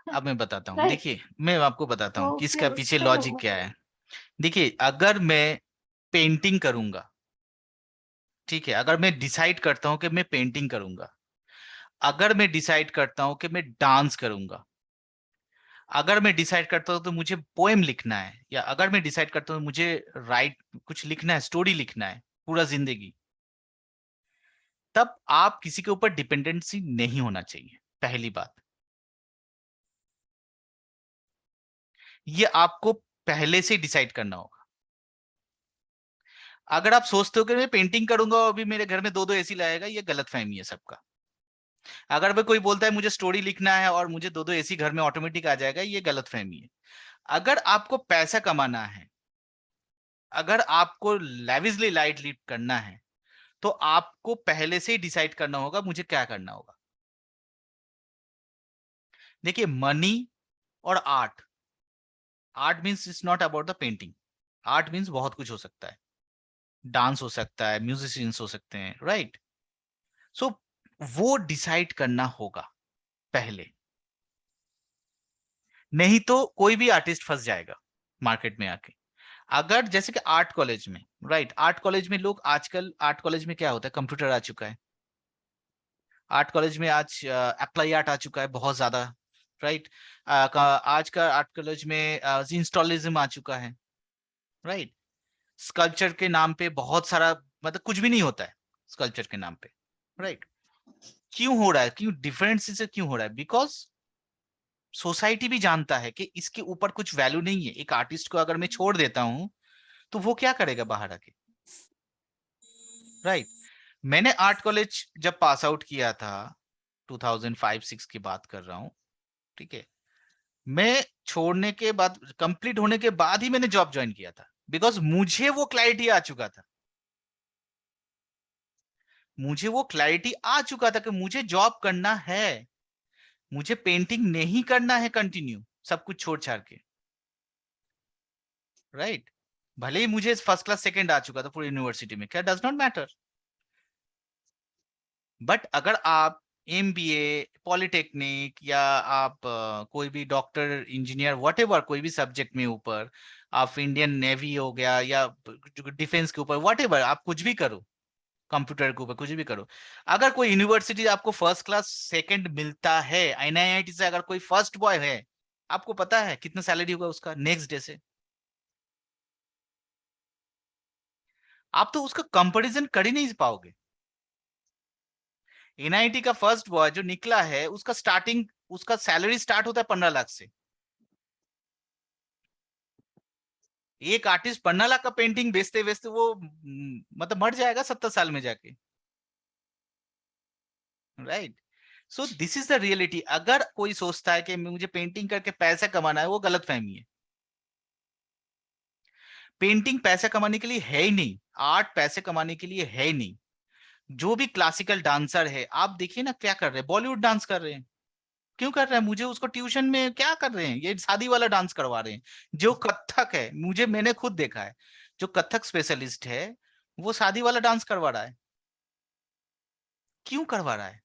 अब मैं बताता हूँ। राइट, देखिए, मैं आपको बताता हूँ तो कि फिर इसका पीछे उसमें लॉजिक क्या है। देखिए, अगर मैं पेंटिंग करूंगा, ठीक है, अगर मैं डिसाइड करता हूं कि मैं पेंटिंग करूंगा, अगर मैं डिसाइड करता हूं कि मैं डांस करूंगा, अगर मैं डिसाइड करता हूं तो मुझे पोएम लिखना है, या अगर मैं डिसाइड करता हूं मुझे राइट कुछ लिखना है, स्टोरी लिखना है पूरा जिंदगी, तब आप किसी के ऊपर डिपेंडेंसी नहीं होना चाहिए। पहली बात, ये आपको पहले से डिसाइड करना होगा। अगर आप सोचते हो कि मैं पेंटिंग करूंगा और अभी मेरे घर में 2-2 एसी लाएगा, ये गलतफहमी है सबका। अगर मैं कोई बोलता है मुझे स्टोरी लिखना है और मुझे 2-2 एसी घर में ऑटोमेटिक आ जाएगा, ये गलतफहमी है। अगर आपको पैसा कमाना है, अगर आपको लैविशली लाइफ लीड करना है, तो आपको पहले से ही डिसाइड करना होगा मुझे क्या करना होगा। देखिए, मनी और art, art means it's not about the painting. Art means बहुत कुछ हो सकता है, डांस हो सकता है, म्यूजिशियंस हो सकते हैं, राइट। सो वो डिसाइड करना होगा पहले, नहीं तो कोई भी आर्टिस्ट फंस जाएगा मार्केट में आके। अगर जैसे कि आर्ट कॉलेज में, राइट, आर्ट कॉलेज में लोग आजकल, आर्ट कॉलेज में क्या होता है, कंप्यूटर आ चुका है। आर्ट कॉलेज में आज अप्लाई आर्ट आ चुका है बहुत ज्यादा, राइट। आज का आर्ट कॉलेज में इंस्टॉलिज्म आ चुका है, राइट। स्कल्पचर के नाम पे बहुत सारा, मतलब कुछ भी नहीं होता है स्कल्पचर के नाम पे, राइट। क्यों हो रहा है, क्यों डिफरेंस से क्यों हो रहा है? बिकॉज सोसाइटी भी जानता है कि इसके ऊपर कुछ वैल्यू नहीं है। एक आर्टिस्ट को अगर मैं छोड़ देता हूं तो वो क्या करेगा बाहर आके, राइट। मैंने आर्ट कॉलेज जब पास आउट किया था, 2005-6 की बात कर रहा हूं, ठीक है, मैं छोड़ने के बाद, कंप्लीट होने के बाद ही मैंने जॉब ज्वाइन किया था, बिकॉज मुझे वो क्लैरिटी आ चुका था, मुझे वो क्लैरिटी आ चुका था कि मुझे जॉब करना है, मुझे पेंटिंग नहीं करना है कंटिन्यू सब कुछ छोड़ छाड़ के, राइट। भले ही मुझे फर्स्ट क्लास सेकंड आ चुका था पूरी यूनिवर्सिटी में, क्या डज नॉट मैटर। बट अगर आप एमबीए, पॉलिटेक्निक, या आप कोई भी डॉक्टर, इंजीनियर, व्हाटएवर, कोई भी सब्जेक्ट में ऊपर, आप इंडियन नेवी हो गया या डिफेंस के ऊपर, व्हाटएवर, आप कुछ भी करो, कंप्यूटर के ऊपर कुछ भी करो, अगर कोई यूनिवर्सिटी आपको फर्स्ट क्लास सेकंड मिलता है, एनआईआईटी से अगर कोई फर्स्ट बॉय है, आपको पता है कितना सैलरी होगा उसका नेक्स्ट डे से? आप तो उसका कंपैरिजन कर ही नहीं पाओगे। एनआईटी का फर्स्ट बॉय जो निकला है, उसका स्टार्टिंग, उसका सैलरी स्टार्ट होता है 15 लाख से। एक आर्टिस्ट 15 लाख का पेंटिंग बेचते बेचते वो मतलब मर जाएगा 70 साल में जाके, right. So this is the reality. अगर कोई सोचता है कि मुझे पेंटिंग करके पैसा कमाना है, वो गलत फहमी है। पेंटिंग पैसा कमाने के लिए है ही नहीं, आर्ट पैसे कमाने के लिए है ही नहीं। जो भी क्लासिकल डांसर है, आप देखिए ना क्या कर रहे हैं, बॉलीवुड डांस कर रहे हैं। क्यों कर रहे हैं? मुझे उसको ट्यूशन में क्या कर रहे हैं, ये शादी वाला डांस करवा रहे हैं। जो कथक है, मैंने खुद देखा है, जो कथक स्पेशलिस्ट है वो शादी वाला डांस करवा रहा है। क्यों करवा रहा है?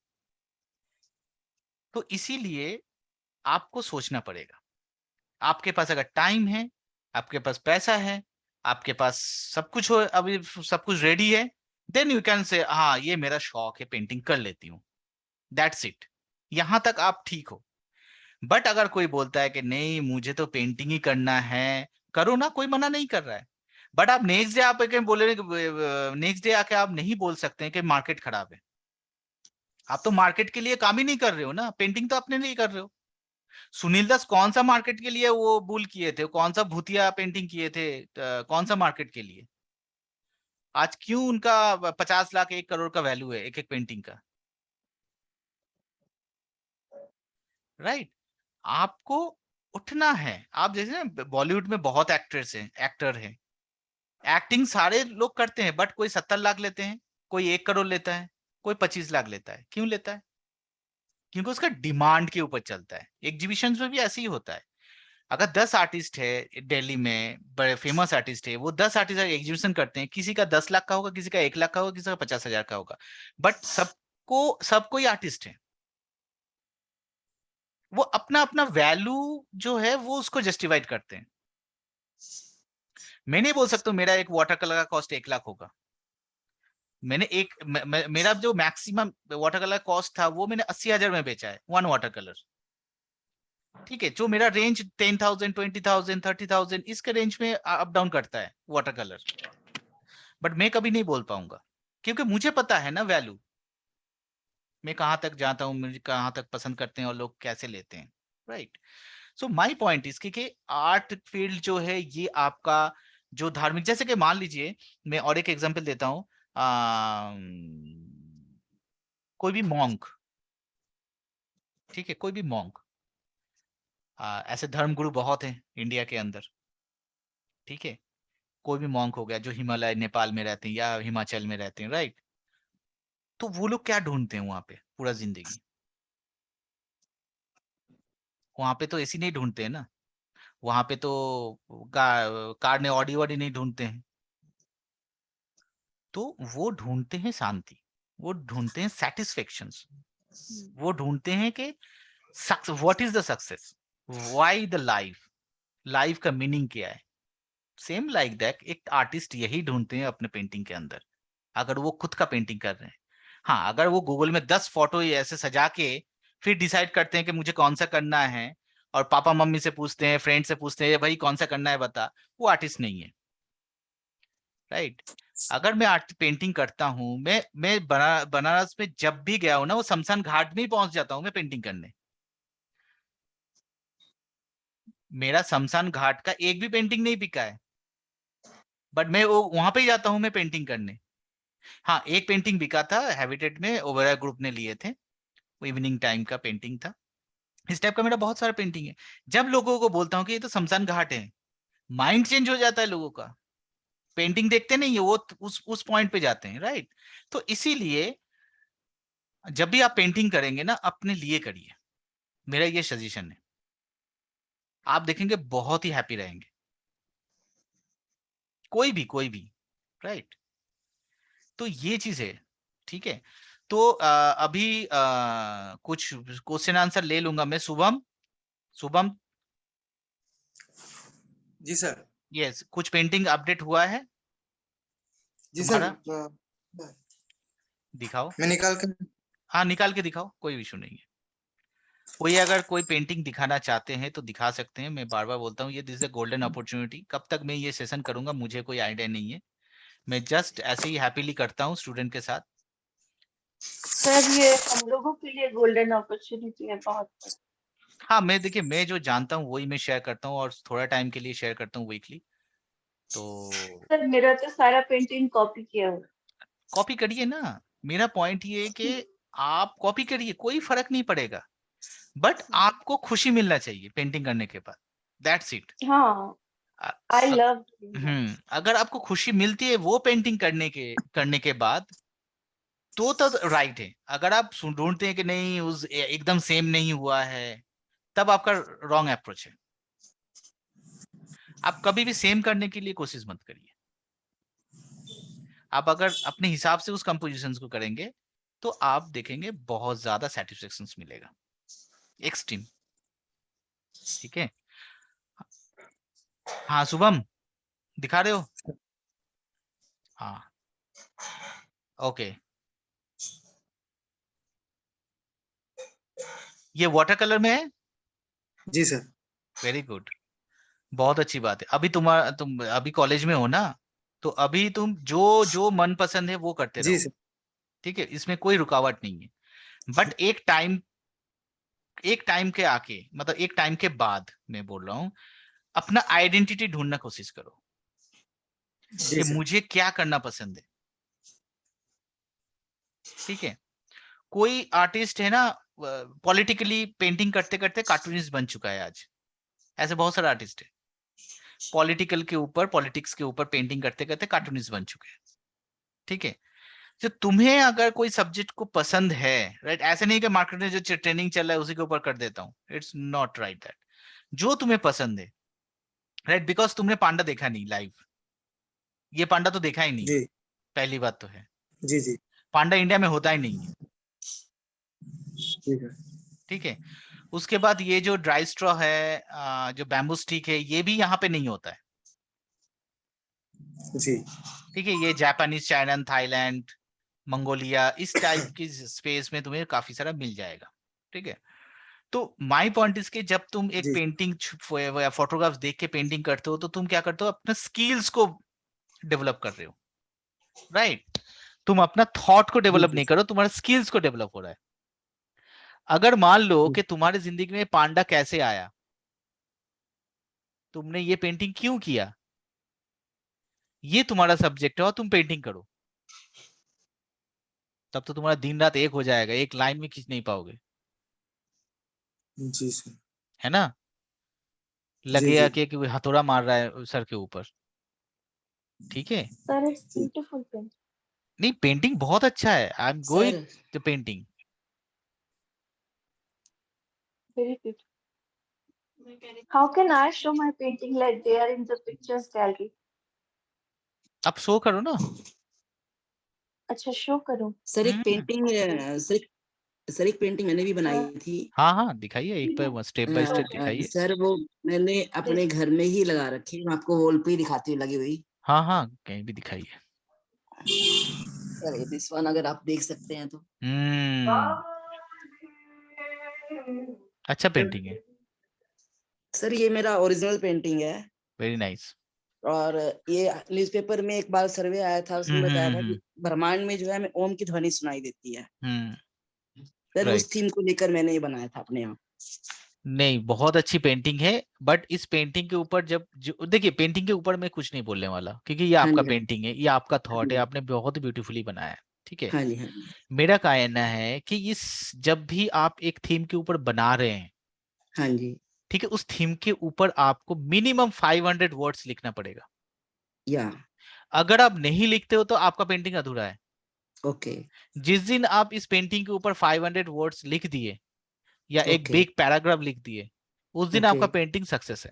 तो इसीलिए आपको सोचना पड़ेगा। आपके पास अगर टाइम है, आपके पास पैसा है, आपके पास सब कुछ हो, अभी सब कुछ रेडी है, देन यू कैन से हाँ ये मेरा शौक है, पेंटिंग कर लेती हूँ, दैट्स इट। यहां तक आप ठीक हो। बट अगर कोई बोलता है कि नहीं मुझे तो पेंटिंग ही करना है, करो ना, कोई मना नहीं कर रहा है। बट आप नेक्स्ट डे आप बोले, नेक्स्ट डे आके आप नहीं बोल सकते हैं कि मार्केट खराब है। आप तो मार्केट के लिए काम ही नहीं कर रहे हो ना, पेंटिंग तो अपने लिए कर रहे हो। सुनील दास कौन सा मार्केट के लिए वो बुल किए थे, कौन सा भूतिया पेंटिंग किए थे, कौन सा मार्केट के लिए? आज क्यों उनका 50 लाख 1 करोड़ का वैल्यू है एक एक पेंटिंग का? राइट? आपको उठना है। आप जैसे ना बॉलीवुड में बहुत एक्टर हैं, एक्टिंग सारे लोग करते हैं, बट कोई 70 लाख लेते हैं, कोई 1 करोड़ लेता है, कोई 25 लाख लेता है। क्यों लेता है? क्योंकि उसका डिमांड के ऊपर चलता है। एग्जीबिशंस में भी ऐसे ही होता है। अगर 10 आर्टिस्ट है दिल्ली में, बड़े फेमस आर्टिस्ट है, वो 10 आर्टिस्ट एग्जीबिशन करते हैं, किसी का 10 लाख का होगा, किसी का 1 लाख का होगा, किसी का 50,000 का होगा, बट सब कोई आर्टिस्ट है। वो अपना अपना वैल्यू जो है वो उसको जस्टिफाइड करते हैं। मैं नहीं बोल सकता मेरा एक वाटर कलर का कॉस्ट 1 लाख होगा। मैंने मेरा जो मैक्सिमम वाटर कलर कॉस्ट था वो मैंने 80,000 में बेचा है, 1 वाटर कलर। ठीक है, जो मेरा रेंज 10,000, 20,000, 30,000 इसके रेंज में अप डाउन करता है वाटर कलर, बट मैं कभी नहीं बोल पाऊंगा क्योंकि मुझे पता है ना वैल्यू, मैं कहां तक जाता हूं, मुझे कहां तक पसंद करते हैं और लोग कैसे लेते हैं, राइट? सो माय पॉइंट इसकी कि आर्ट फील्ड जो है ये आपका जो धार्मिक, जैसे कि मान लीजिए मैं और एक एग्जांपल देता हूं, कोई भी मॉन्क, ठीक है, कोई भी मॉन्क, ऐसे धर्मगुरु बहुत हैं इंडिया के अंदर, ठीक है, कोई भी मॉन्क हो गया जो हिमालय नेपाल में रहते हैं या हिमाचल में रहते हैं, राइट? तो वो लोग क्या ढूंढते हैं वहां पे पूरा जिंदगी? वहां पे तो ऐसी नहीं ढूंढते हैं ना, वहां पे तो कार ने ऑडी वॉडी नहीं ढूंढते हैं। तो वो ढूंढते हैं शांति, वो ढूंढते हैं सेटिस्फेक्शन, वो ढूंढते हैं कि what is the success, why the life, life का मीनिंग क्या है। सेम लाइक दैट एक आर्टिस्ट यही ढूंढते हैं अपने पेंटिंग के अंदर, अगर वो खुद का पेंटिंग कर रहे हैं। हाँ, अगर वो गूगल में 10 फोटो ऐसे सजा के फिर डिसाइड करते हैं कि मुझे कौन सा करना है, और पापा मम्मी से पूछते हैं, फ्रेंड से पूछते हैं, भाई कौन सा करना है बता, वो आर्टिस्ट नहीं है, राइट? अगर मैं आर्ट पेंटिंग करता हूँ, मैं बनारस में जब भी गया हूँ ना, वो शमशान घाट में ही पहुंच जाता हूँ मैं पेंटिंग करने। मेरा शमशान घाट का एक भी पेंटिंग नहीं बिका है, बट मैं वो वहां पे ही जाता हूँ मैं पेंटिंग करने। हाँ, एक पेंटिंग बिका था, हैबिटेट में ओबेरॉय ग्रुप ने लिए थे, वो इवनिंग टाइम का पेंटिंग था। इस टाइप का मेरा बहुत सारा पेंटिंग है। जब लोगों को बोलता हूँ कि ये तो शमशान घाट है, माइंड चेंज हो जाता है लोगों का, पेंटिंग देखते नहीं है, वो उस पॉइंट पे जाते हैं, राइट? तो इसीलिए जब भी आप पेंटिंग करेंगे ना, अपने लिए करिए, मेरा ये सजेशन है। आप देखेंगे बहुत ही हैप्पी रहेंगे, कोई भी, राइट? तो ये चीज है, ठीक है। तो अभी कुछ क्वेश्चन आंसर ले लूंगा मैं। शुभम जी सर। यस, कुछ पेंटिंग अपडेट हुआ है जी सर, तुम्हारा? दिखाओ। मैं निकाल कर। हाँ, निकाल के दिखाओ, कोई इशू नहीं है। कोई अगर कोई पेंटिंग दिखाना चाहते हैं तो दिखा सकते हैं। मैं बार बार बोलता हूँ, ये this is a golden opportunity. कब तक मैं ये सेशन करूंगा मुझे कोई आइडिया नहीं है, मैं जस्ट ऐसे ही हैप्पीली करता हूँ स्टूडेंट के साथ। सर ये हम लोगों के लिए गोल्डन अपॉर्चुनिटी है बहुत। हाँ, मैं देखिए, मैं जो जानता हूँ वही मैं शेयर करता हूँ, और थोड़ा टाइम के लिए शेयर करता हूँ वीकली। तो सर मेरा तो सारा पेंटिंग कॉपी किया हुआ। कॉपी करिए ना, मेरा पॉइंट ये है कि आप कॉपी करिए, कोई फर्क नहीं पड़ेगा, बट आपको खुशी मिलना चाहिए पेंटिंग करने के बाद, दैट्स इट। हाँ, आई लव। अगर आपको खुशी मिलती है वो पेंटिंग करने के बाद, तो राइट है। अगर आप ढूंढते हैं कि नहीं उस एकदम सेम नहीं हुआ है, तब आपका रॉन्ग अप्रोच है। आप कभी भी सेम करने के लिए कोशिश मत करिए। आप अगर अपने हिसाब से उस कंपोजिशन को करेंगे तो आप देखेंगे बहुत ज्यादा सेटिस्फेक्शन मिलेगा, एक्सट्रीम, ठीक है। हाँ शुभम, दिखा रहे हो? हाँ, ओके। ये वाटर कलर में है? जी सर। वेरी गुड, बहुत अच्छी बात है। अभी तुम अभी कॉलेज में हो ना, तो अभी तुम जो जो मन पसंद है वो करते जी रहो, सर। ठीक है, इसमें कोई रुकावट नहीं है। बट एक टाइम के आके, मतलब एक टाइम के बाद मैं बोल रहा हूँ, अपना आइडेंटिटी ढूंढना कोशिश करो जी कि सर। मुझे क्या करना पसंद है, ठीक है। कोई आर्टिस्ट है ना, पॉलिटिकली पेंटिंग करते करते कार्टूनिस्ट बन चुका है आज। ऐसे बहुत सारे आर्टिस्ट है, पॉलिटिकल के ऊपर, पॉलिटिक्स के ऊपर पेंटिंग करते करते कार्टूनिस्ट बन चुके हैं। ठीक है, तो तुम्हें अगर कोई सब्जेक्ट को पसंद है, राइट, ऐसे नहीं कि मार्केट में जो ट्रेनिंग चल रहा है उसी के ऊपर कर देता हूँ, इट्स नॉट राइट दैट। जो तुम्हें पसंद है, राइट, बिकॉज तुमने पांडा देखा नहीं लाइव, ये पांडा तो देखा ही नहीं, जी पहली बात तो है। जी जी पांडा इंडिया में होता ही नहीं है। ठीक है ठीक है, उसके बाद ये जो ड्राई स्ट्रॉ है, जो बैम्बू स्टिक है, ये भी यहाँ पे नहीं होता है। जी ठीक है, ये जापानीज, चाइना, थाईलैंड, मंगोलिया, इस टाइप की स्पेस में तुम्हें काफी सारा मिल जाएगा। ठीक है, तो माय पॉइंट इज कि जब तुम एक जी पेंटिंग या फोटोग्राफ्स देख के पेंटिंग करते हो, तो तुम क्या करते हो, अपने स्किल्स को डेवलप कर रहे हो, राइट। तुम अपना थॉट को डेवलप बिल्कुल नहीं करो, तुम्हारा स्किल्स को डेवलप हो रहा है। अगर मान लो कि तुम्हारी जिंदगी में पांडा कैसे आया, तुमने ये पेंटिंग क्यों किया, ये तुम्हारा सब्जेक्ट है और तुम पेंटिंग करो, तब तो तुम्हारा दिन रात एक हो जाएगा, एक लाइन में खींच नहीं पाओगे, जी सर है ना। जी लगेगा जी कि हथौड़ा मार रहा है सर के ऊपर। ठीक है, सर इट्स ब्यूटीफुल पेंट। नहीं पेंटिंग बहुत अच्छा है, I am going sir to painting. Very beautiful. How can I show my painting like they are in the pictures gallery? अब शो करो ना। अच्छा शो करूं? सर एक हम्म, पेंटिंग सर एक पेंटिंग मैंने भी बनाई थी। हाँ हाँ दिखाइए, एक बार स्टेप बाय स्टेप दिखाइए। सर वो मैंने अपने घर में ही लगा रखी है, मैं आपको वॉल पे ही दिखाती हूँ लगी हुई। हाँ हाँ कहीं भी दिखाइए। सर दिस वन अगर आप देख सकते हैं तो। अच्छा पेंटिंग है, सर ये मेरा ओरिजिनल पेंटिंग है, वेरी नाइस। और ये न्यूज़पेपर में एक बार सर्वे आया था, उसमें बताया था कि ब्रह्मांड में जो है हमें ओम की ध्वनि सुनाई देती है। सर उस राइट, थीम को लेकर मैंने ये बनाया था अपने यहाँ। नहीं बहुत अच्छी पेंटिंग है, बट इस पेंटिंग के ऊपर जब देखिए, पेंटिंग के ऊपर मैं कुछ नहीं बोलने वाला, क्योंकि ये हाँ आपका जी पेंटिंग है, ये आपका हाँ थॉट है, जी आपने बहुत ब्यूटीफुली बनाया है। ठीक है, हाँ जी हाँ जी मेरा कहना है कि इस जब भी आप एक थीम के ऊपर बना रहे हैं, हाँ जी ठीक है, उस थीम के ऊपर आपको मिनिमम 500 वर्ड्स लिखना पड़ेगा। या अगर आप नहीं लिखते हो तो आपका पेंटिंग अधूरा है। ओके जिस दिन आप इस पेंटिंग के ऊपर 500 वर्ड्स लिख दिए या एक ओके बिग पैराग्राफ लिख दिए, उस दिन ओके आपका पेंटिंग सक्सेस है।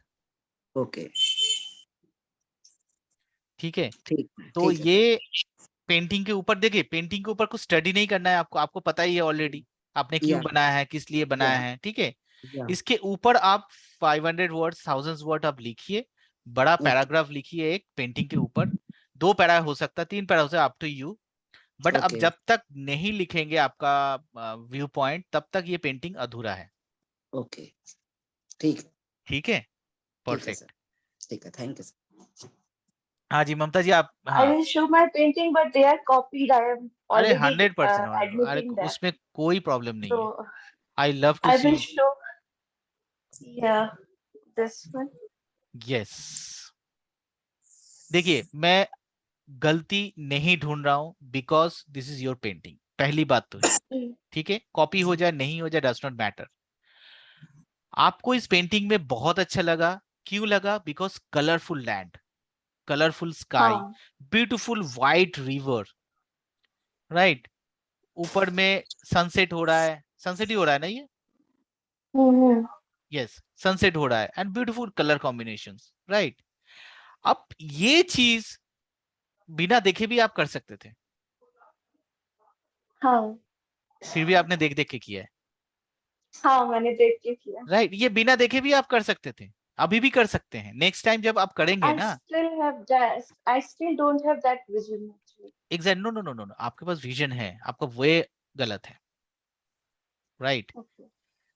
ओके ठीक है, तो ठीक है ये पेंटिंग के ऊपर देखिए, पेंटिंग के ऊपर कुछ स्टडी नहीं करना है आपको, आपको पता ही है ऑलरेडी आपने क्यों या बनाया है, किस लिए बनाया या है। ठीक है, या इसके ऊपर आप 500 वर्ड्स, 1000 वर्ड आप लिखिए, बड़ा ओके पैराग्राफ लिखिए एक पेंटिंग के ऊपर, 2 पैरा हो सकता है, 3 पैरा हो सकता है, अप टू यू। बट अब ओके जब तक नहीं लिखेंगे आपका व्यू पॉइंट, तब तक ये पेंटिंग अधूरा है। ओके ठीक ठीक है, ठीक है सर, परफेक्ट। ठीक है, थैंक यू सर। हाँ जी ममता जी, आप I हाँ। will show my painting, but they are copied. I am अरे already 100%, अरे admitting that. उसमें कोई प्रॉब्लम नहीं है, So I love to I see. will show, yeah, this one. Yes, देखिए मैं गलती नहीं ढूंढ रहा हूं, because this is your painting, पहली बात तो है। ठीक है, कॉपी हो जाए नहीं हो जाए डज नॉट मैटर। आपको इस पेंटिंग में बहुत अच्छा लगा, क्यों लगा, because colourful land, colourful sky, हाँ, ब्यूटीफुल वाइट रिवर, राइट, ऊपर में सनसेट हो रहा है, सनसेट ही हो रहा है ना ये, हम्म, यस सनसेट हो रहा है, and beautiful colour combinations, right. अब ये चीज बिना देखे भी आप कर सकते थे, हाँ, फिर भी आपने देख देख के किया है, हाँ, मैंने देख के किया। राइट। ये बिना देखे भी आप कर सकते थे, अभी भी कर सकते हैं, नेक्स्ट टाइम जब आप करेंगे I ना। still have that. I still don't have that vision actually. Exact, no no no no no, आपके पास विजन है, आपका वे गलत है, right. Okay.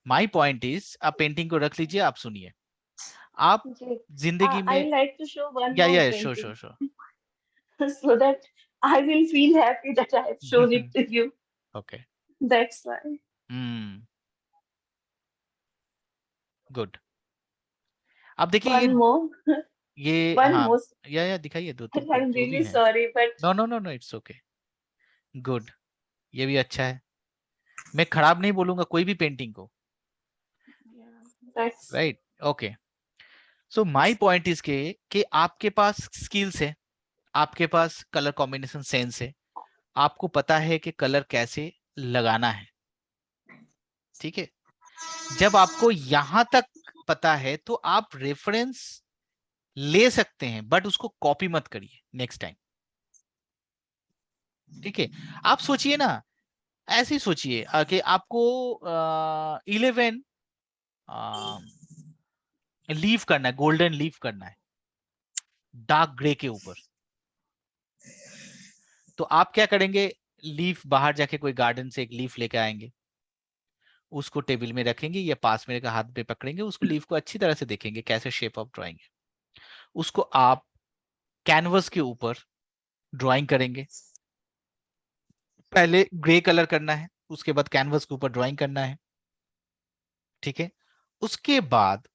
My point is, आप पेंटिंग को रख लीजिए, आप सुनिए। आप Okay. जिंदगी I में, like to show one या more sure painting sure sure, so that I will feel happy that I have shown it to you. Okay, That's why. Good. अब देखिए One more. ये One हाँ, more. या दिखाइए, दो तीन I'm जो भी really है। sorry, but no no no no, it's okay, good, ये भी अच्छा है। मैं खराब नहीं बोलूंगा कोई भी पेंटिंग को, That's right? Okay, so my point is के कि आपके पास स्किल्स है, आपके पास कलर कॉम्बिनेशन सेंस है, आपको पता है कि कलर कैसे लगाना है, ठीक है? जब आपको यहां तक पता है तो आप रेफरेंस ले सकते हैं, बट उसको कॉपी मत करिए नेक्स्ट टाइम, ठीक है? आप सोचिए ना, ऐसे ही सोचिए कि आपको 11 लीव करना है, गोल्डन लीव करना है डार्क ग्रे के ऊपर, तो आप क्या करेंगे? लीफ बाहर जाके कोई गार्डन से एक लीफ लेके आएंगे, उसको टेबल में रखेंगे या पास में हाथ पे पकड़ेंगे, उसको लीफ को अच्छी तरह से देखेंगे कैसे शेप ऑफ ड्राइंग है, उसको आप कैनवस के ऊपर ड्राइंग करेंगे। पहले ग्रे कलर करना है, उसके बाद कैनवस के ऊपर ड्राइंग करना है, ठीक है? उसके बाद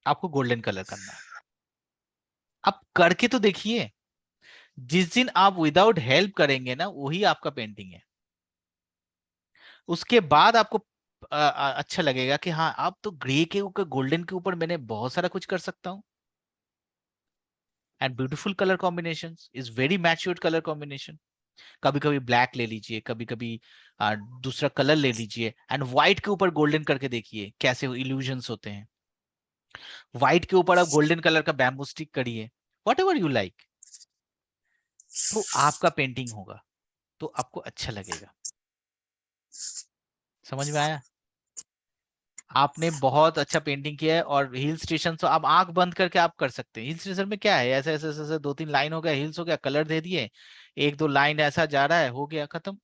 आपको गोल्डन कलर करना है। आप करके तो देखिए, जिस दिन आप विदाउट हेल्प करेंगे ना, वही आपका पेंटिंग है। उसके बाद आपको अच्छा लगेगा कि हाँ, आप तो ग्रे के ऊपर गोल्डन के ऊपर मैंने बहुत सारा कुछ कर सकता हूं। And beautiful colour combination is very matured colour combination. कभी कभी ब्लैक ले लीजिए, कभी कभी दूसरा कलर ले लीजिए, एंड व्हाइट के ऊपर गोल्डन करके देखिए कैसे इल्यूजन्स होते हैं। व्हाइट के ऊपर आप गोल्डन कलर का बैम्बू स्टिक करिए, वॉट एवर यू लाइक, तो आपका पेंटिंग होगा, तो आपको अच्छा लगेगा। समझ में आया? आपने बहुत अच्छा पेंटिंग किया है। और हिल स्टेशन तो आप आंख बंद करके आप कर सकते हैं। हिल स्टेशन में क्या है, ऐसे ऐसे ऐसे, ऐसे 2-3 लाइन हो गया, हिल्स हो गया, कलर दे दिए, 1-2 लाइन ऐसा जा रहा है, हो गया, खत्म।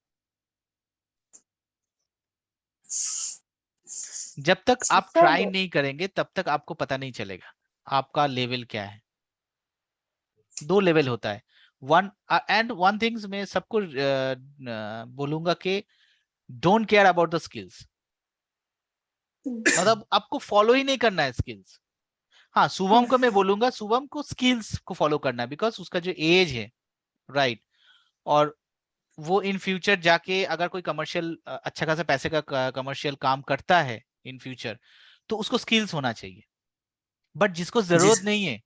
जब तक आप ट्राई नहीं करेंगे तब तक आपको पता नहीं चलेगा आपका लेवल क्या है। 2 लेवल होता है। वन थिंग्स मैं सबको बोलूंगा कि don't care about the skills, मतलब आपको फॉलो ही नहीं करना है स्किल्स। हाँ, शुभम को मैं बोलूंगा, शुभम को स्किल्स को फॉलो करना है, बिकॉज उसका जो एज है, राइट, और वो इन फ्यूचर जाके अगर कोई कमर्शियल अच्छा खासा पैसे का कमर्शियल काम करता है इन फ्यूचर, तो उसको स्किल्स होना चाहिए। बट जिसको जरूरत नहीं है,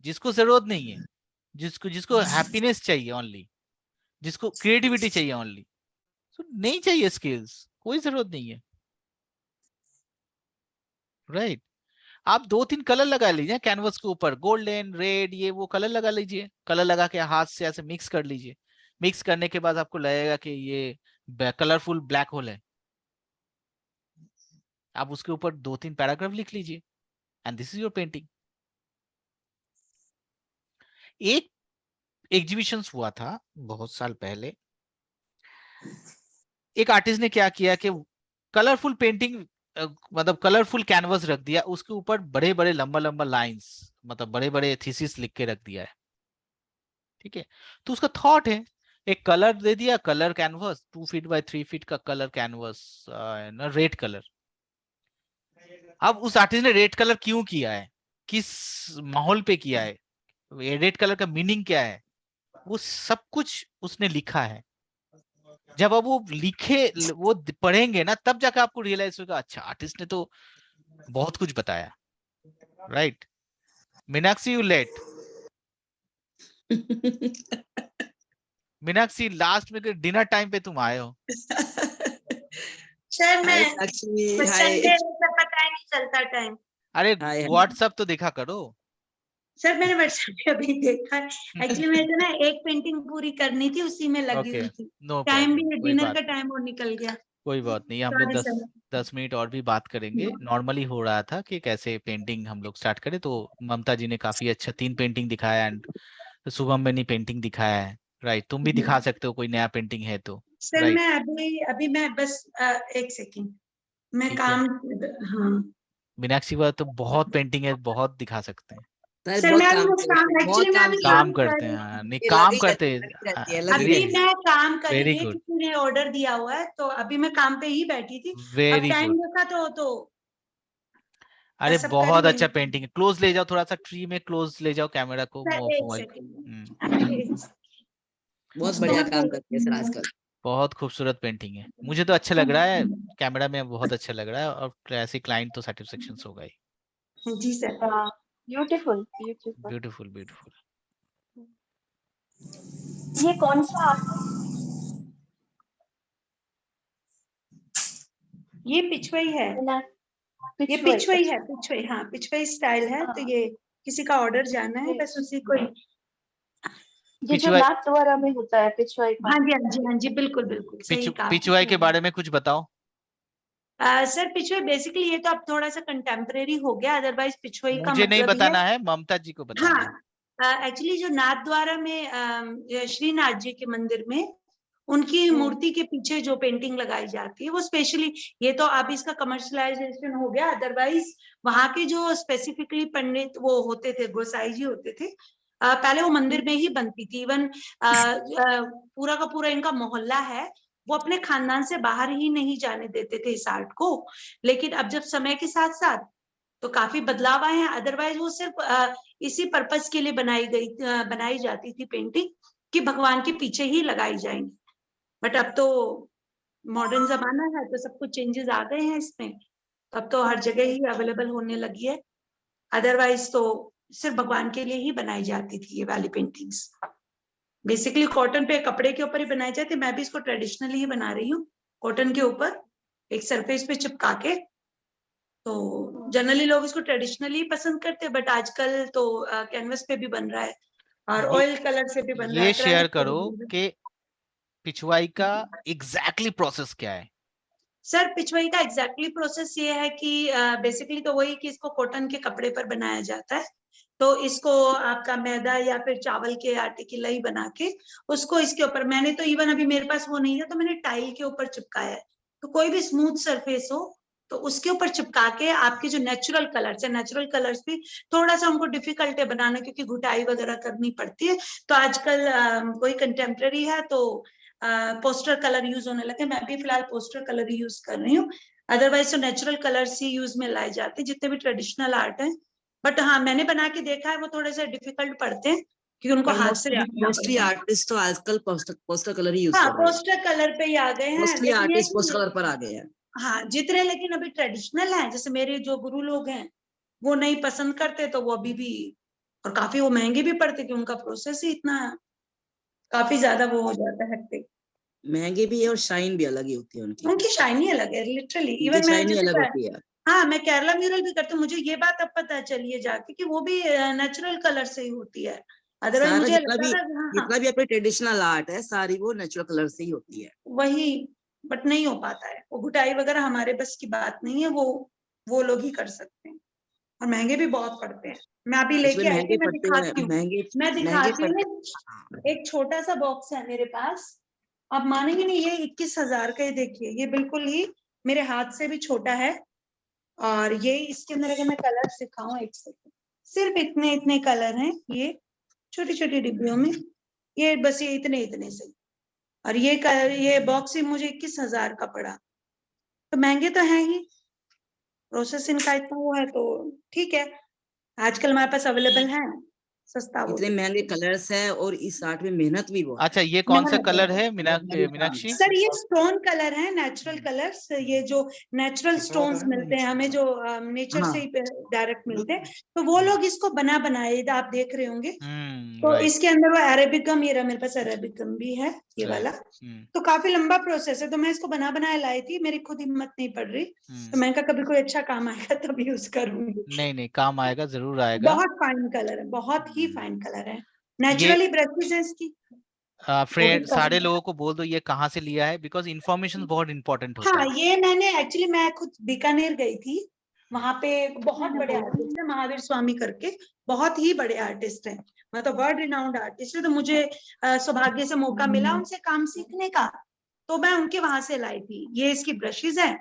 जिसको जरूरत नहीं है, जिसको जिसको हैप्पीनेस चाहिए ओनली, जिसको क्रिएटिविटी चाहिए ओनली, तो नहीं चाहिए स्किल्स, कोई जरूरत नहीं है, राइट? आप 2-3 कलर लगा लीजिए कैनवस के ऊपर, गोल्डन, रेड, ये वो कलर लगा लीजिए, कलर लगा के हाथ से ऐसे मिक्स कर लीजिए। मिक्स करने के बाद आपको लगेगा कि ये कलरफुल ब्लैक होल है, आप उसके ऊपर 2-3 पैराग्राफ लिख लीजिए, and this is your painting. एक एग्जीबिशन हुआ था बहुत साल पहले, एक आर्टिस्ट ने क्या किया कि कलरफुल पेंटिंग, मतलब कलरफुल कैनवस रख दिया, उसके ऊपर बड़े बड़े लंबा लंबा लाइंस, मतलब बड़े बड़े थीसिस लिख के रख दिया है, ठीक है? तो उसका थॉट है, एक कलर दे दिया, colour canvas 2 feet by 3 feet का कलर कैनवस, रेड कलर। अब उस आर्टिस्ट ने रेड कलर क्यों किया है, किस माहौल पे किया है, ये रेड कलर का मीनिंग क्या है, वो सब कुछ उसने लिखा है। जब अब वो लिखे, वो पढ़ेंगे ना, तब जाकर आपको रियलाइज होगा, अच्छा आर्टिस्ट ने तो बहुत कुछ बताया, right? Meenakshi, you let. Meenakshi, last में डिनर टाइम पे तुम आए हो। सर मैं एक्चुअली संडे पता ही नहीं चलता टाइम। अरे हाय। व्हाट्सएप तो देखा करो। सर मैंने व्हाट्सएप पे अभी देखा, एक्चुअली मेरे को ना एक पेंटिंग पूरी करनी थी, उसी में लगी ओके, हुई थी। नो टाइम भी प्रॉब्लम, कोई डिनर बात का टाइम और निकल गया। कोई बात नहीं, हम लोग 10 मिनट और भी बात करेंगे। नॉर्मली हो रहा था कि कैसे पेंटिंग हम लोग स्टार्ट करें, तो ममता जी ने काफी अच्छा 3 पेंटिंग दिखाया, एंड शुभम में नहीं पेंटिंग दिखाया है, राइट? तुम भी दिखा सकते हो कोई नया पेंटिंग है तो, सर राइट? मैं अभी मैं बस एक सेकंड मैं ठीक है। काम, हाँ मीनाक्षी का तो बहुत पेंटिंग है, बहुत दिखा सकते हैं। सर सर बहुत मैं काम अभी करते हैं, बहुत एक्चुअली मैं अभी काम कर करते रही हैं, थी। नहीं ये काम लगी करते रहती है, लगी अभी रहती है। मैं काम कर वेरी रही थी, गुड, किसी ने ऑर्डर दिया हुआ है, तो अभी मैं काम पे ही बैठी थी। अब वेरी टाइम गुड। देखा तो अरे सब कर बहुत ही अच्छा रही पेंटिंग है। क्लोज ले जाओ, थोड़ा सा ट्री में क्लोज ले जाओ कैमरा को, सर एक मोबाइल। सेकंड बहुत बढ़िया काम करते हैं सर आजकल। बहुत खूबसूरत पेंटिंग है, मुझे तो अच्छा लग रहा है, कैमरा में बहुत अच्छा लग रहा है, और ऐसे क्लाइंट तो सेटिस्फेक्शन होगा ही। जी sir. Beautiful beautiful. Beautiful beautiful. ये कौन सा आर्ट? ये पिछवई है, ये पिछुआ? पिछवई है, पिछवई, हाँ पिछवई स्टाइल है। तो ये किसी का ऑर्डर जाना है, बस उसी को। ये जो पिछवाई, नाथ द्वारा में होता है पिछवाई का? हाँ जी हाँ जी हाँ जी, बिल्कुल बिल्कुल सही कहा। पिछवाई के बारे में कुछ बताओ। सर पिछवई बेसिकली ये तो अब थोड़ा सा कंटेम्परेरी हो गया, अदरवाइज पिछवई का मुझे नहीं मतलब बताना है, ममता जी को बताना है। हाँ, एक्चुअली जो नाथ द्वारा में श्रीनाथ जी के मंदिर में उनकी मूर्ति के पीछे जो पेंटिंग लगाई जाती है वो स्पेशली, ये तो अब इसका कमर्शलाइजेशन हो गया, अदरवाइज वहां के जो स्पेसिफिकली पंडित वो होते थे, गोसाई जी होते थे, पहले वो मंदिर में ही बनती थी। इवन पूरा का पूरा इनका मोहल्ला है, वो अपने खानदान से बाहर ही नहीं जाने देते थे इस आर्ट को। लेकिन अब जब समय के साथ साथ तो काफी बदलाव आए हैं, अदरवाइज वो सिर्फ इसी पर्पस के लिए बनाई जाती थी पेंटिंग, कि भगवान के पीछे ही लगाई जाएंगी। बट अब तो मॉडर्न जमाना है, तो सब कुछ चेंजेस आ गए हैं इसमें, अब तो हर जगह ही अवेलेबल होने लगी है। अदरवाइज तो सिर्फ भगवान के लिए ही बनाई जाती थी ये वाली पेंटिंग्स। बेसिकली कॉटन पे, कपड़े के ऊपर ही बनाई जाती है। मैं भी इसको ट्रेडिशनली ही बना रही हूँ, कॉटन के ऊपर एक सरफेस पे चिपका के। तो जनरली लोग इसको ट्रेडिशनली पसंद करते हैं, बट आजकल तो कैनवस पे भी बन रहा है और ऑयल कलर से भी बन रहा है। ये शेयर करो कि पिछवाई का एग्जैक्टली प्रोसेस क्या है। सर पिछवाई का एग्जैक्टली प्रोसेस ये है कि बेसिकली तो वही कि इसको कॉटन के कपड़े पर बनाया जाता है। तो इसको आपका मैदा या फिर चावल के आटे की लई बना के उसको इसके ऊपर, मैंने तो इवन अभी मेरे पास वो नहीं है तो मैंने टाइल के ऊपर चिपकाया है। तो कोई भी स्मूथ सरफेस हो तो उसके ऊपर चिपका के आपके जो नेचुरल कलर्स है, नेचुरल कलर्स भी थोड़ा सा हमको डिफिकल्ट है बनाना, क्योंकि घुटाई वगैरह करनी पड़ती है। तो आजकल कोई कंटेम्प्रेरी है तो पोस्टर कलर यूज होने लगे। मैं भी फिलहाल पोस्टर कलर ही यूज कर रही हूँ, अदरवाइज तो नेचुरल कलर्स ही यूज में लाए जाते हैं जितने भी ट्रेडिशनल आर्ट है। बट हाँ, मैंने बना के देखा है वो थोड़े से डिफिकल्ट पड़ते हैं क्योंकि उनको हाथ से मोस्टली आर्टिस्ट तो आजकल पोस्टर कलर ही यूज हाँ कर रहे हैं। पोस्टर कलर पे ही आ गए हैं। मोस्टली आर्टिस्ट पोस्टर कलर पर आ गए हैं। हाँ जितने लेकिन अभी ट्रेडिशनल हैं, जैसे मेरे जो गुरु लोग हैं वो नहीं पसंद करते, तो वो अभी भी, और काफी वो महंगे भी पड़ते कि उनका प्रोसेस ही इतना काफी ज्यादा वो हो जाता है हेक्टिक। महंगे भी है और शाइन भी अलग ही होती है उनकी शाइन ही अलग है लिटरली। इवन मैं शाइन ही अलग होती है। हाँ मैं केरला म्यूरल भी करती हूँ, मुझे ये बात अब पता चली है जाके कि वो भी नेचुरल कलर से ही होती है। अदरवाइज मुझे जितना भी अपने ट्रेडिशनल आर्ट है सारी वो नेचुरल कलर से ही होती है। वही, बट नहीं हो पाता है वो, घुटाई वगैरह हमारे बस की बात नहीं है, वो लोग ही कर सकते हैं और महंगे भी बहुत पड़ते हैं। मैं अभी लेके आई थी, मैं दिखाती हूँ, मैं दिखाती हूँ। एक छोटा सा बॉक्स है मेरे पास, आप मानेंगे नहीं, ये 21,000 का ही। देखिए ये बिल्कुल ही मेरे हाथ से भी छोटा है, और ये इसके अंदर अगर मैं कलर दिखाऊं, एक सेकंड, सिर्फ इतने इतने कलर हैं ये छोटी छोटी डिब्बियों में, ये बस ये इतने इतने से। और ये बॉक्स ही मुझे 21,000 का पड़ा। तो महंगे तो है ही, प्रोसेस इनका इतना वो है तो ठीक है, आजकल हमारे पास अवेलेबल है सस्ता। वो इतने महंगे कलर्स है और इस आर्ट में मेहनत भी बहुत। अच्छा ये कौन सा कलर है मीनाक्षी? सर ये स्टोन कलर है, नेचुरल कलर्स, ये जो नेचुरल स्टोन्स मिलते हैं हमें, जो नेचर से ही डायरेक्ट मिलते हैं, तो वो लोग इसको बनाए आप देख रहे होंगे। तो इसके अंदर वो अरेबिक गम, ये रहा मेरे पास अरेबिक गम भी है ये वाला। तो काफी लंबा प्रोसेस है, तो मैं इसको बनाए लाई थी, मेरी खुद हिम्मत नहीं पड़ रही, तो मैं कहा कभी कोई अच्छा काम आएगा तब यूज करूंगी। नहीं काम आएगा, जरूर आएगा। बहुत फाइन कलर है, बहुत ही फाइन कलर है, नेचुरली ब्रशेस है इसकी। फ्रेंड सारे लोगों को बोल दो ये कहाँ से लिया है, बिकॉज इन्फॉर्मेशन बहुत इंपॉर्टेंट होता है। हाँ ये मैंने एक्चुअली, मैं खुद बीकानेर गई थी, वहां पे बहुत बड़े आर्टिस्ट है, महावीर स्वामी करके, बहुत ही बड़े आर्टिस्ट हैं, मतलब वर्ल्ड रिनाउंड आर्टिस्ट है। तो मुझे सौभाग्य से मौका मिला उनसे काम सीखने का, तो मैं उनके वहां से लाई थी। ये इसकी ब्रशेज है,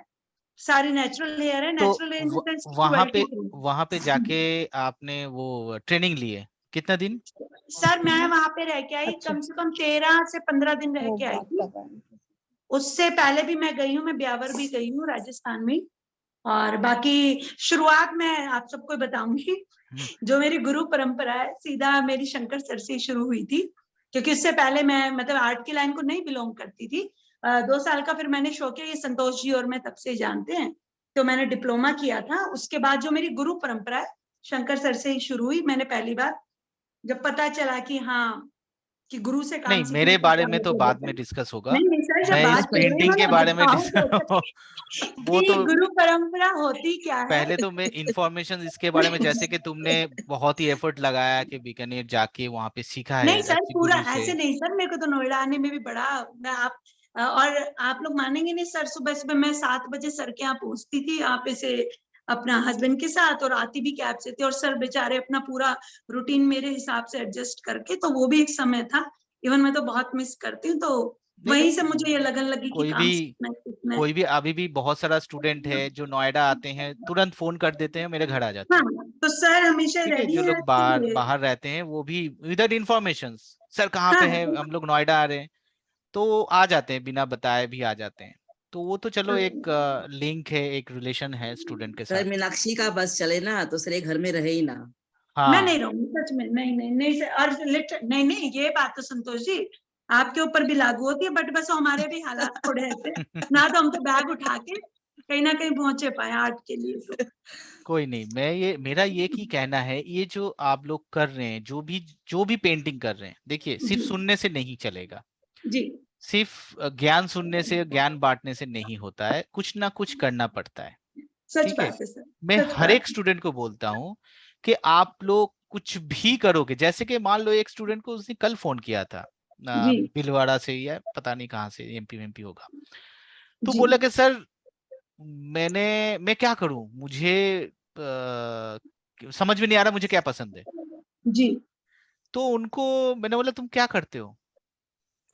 सारी नेचुरल हेयर है। नेचुरल हेयर वहां पे जाके आपने वो ट्रेनिंग ली है कितना दिन? सर मैं वहां पे रह के आई, कम से कम 13 से 15 दिन रह के आई थी। उससे पहले भी मैं गई हूँ, मैं ब्यावर भी गई हूँ राजस्थान में। और बाकी शुरुआत में आप सबको बताऊंगी, जो मेरी गुरु परंपरा है सीधा मेरी शंकर सर से शुरू हुई थी, क्योंकि उससे पहले मैं मतलब आर्ट की लाइन को नहीं बिलोंग करती थी। 2 साल का फिर मैंने शो किया। ये संतोष जी और मैं तब से जानते हैं, तो मैंने डिप्लोमा किया था। उसके बाद जो मेरी गुरु परंपरा है शंकर सर से ही शुरू हुई। मैंने पहली बार जब पता चला कि हाँ कि गुरु से काम नहीं, सीखने मेरे का बारे क्या में तो मतलब बाद होता में है। डिस्कस होगा। नहीं नहीं सर, जब मैं इस बात कर रही पेंटिंग हूँ के ना, बारे में बताओ तो वो कि तो गुरु परंपरा होती क्या है। पहले तो मैं इंफॉर्मेशन इसके बारे में, जैसे कि तुमने बहुत ही एफर्ट लगाया कि बीकानेर जाके वहां पे सीखा है नहीं सर, अच्छी पूरा गुरु से। ऐसे नहीं सर, मेरे को तो नोएडा आने में भी बड़ा और आप लोग मानेंगे नहीं सर, सुबह सुबह मैं 7 बजे सर के यहाँ पहुंचती थी, यहाँ पे से अपना हस्बैंड के साथ, और आती भी कैब से थी। और सर बेचारे अपना पूरा रूटीन मेरे हिसाब से एडजस्ट करके, तो वो भी एक समय था। इवन मैं तो बहुत मिस करती हूँ। तो नहीं वहीं नहीं, से मुझे ये लगन लगी कि कोई काम भी सीखना है। कोई भी अभी भी बहुत सारा स्टूडेंट है जो नोएडा आते हैं, तुरंत फोन कर देते हैं, मेरे घर आ जाते हाँ, हैं। तो सर हमेशा ठीक है, रेडी जो है लोग बाहर कि बाहर रहते हैं वो भी विदाउट इन्फॉर्मेशन, सर कहाँ पे हाँ है, हम लोग नोएडा आ रहे हैं, तो आ जाते हैं, बिना बताए भी आ जाते हैं। तो वो तो चलो एक लिंक है, एक रिलेशन है स्टूडेंट के सर साथ। मीनाक्षी का बस चले ना तो सर ये घर में रहे ही ना। मैं हाँ नहीं रहूंगी सच में, नहीं नहीं नहीं सर। और नहीं नहीं, ये बात तो संतोष जी आपके ऊपर भी लागू होती है, बट बस हमारे भी हालात थोड़े ऐसे ना, तो हम तो बैग उठा के कहीं ना कहीं पहुंचे पाए आर्ट के लिए। तो कोई नहीं, मेरा ये की कहना है, ये जो आप लोग कर रहे हैं, जो भी पेंटिंग कर रहे हैं, देखिए सिर्फ जी सुनने से नहीं चलेगा, जी सिर्फ ज्ञान सुनने से, ज्ञान बांटने से नहीं होता है, कुछ ना कुछ करना पड़ता है। सच ठीक है, बात है सर, मैं सच हर बात एक स्टूडेंट को बोलता हूँ कि आप लोग कुछ भी करोगे, जैसे कि मान लो एक स्टूडेंट को उसने कल फोन किया था जी भीलवाड़ा से या पता नहीं कहाँ से, एमपी होगा, तो जी बोला कि सर मैं क्या करूं, मुझे समझ में नहीं आ रहा मुझे क्या पसंद है। जी तो उनको मैंने बोला तुम क्या करते हो,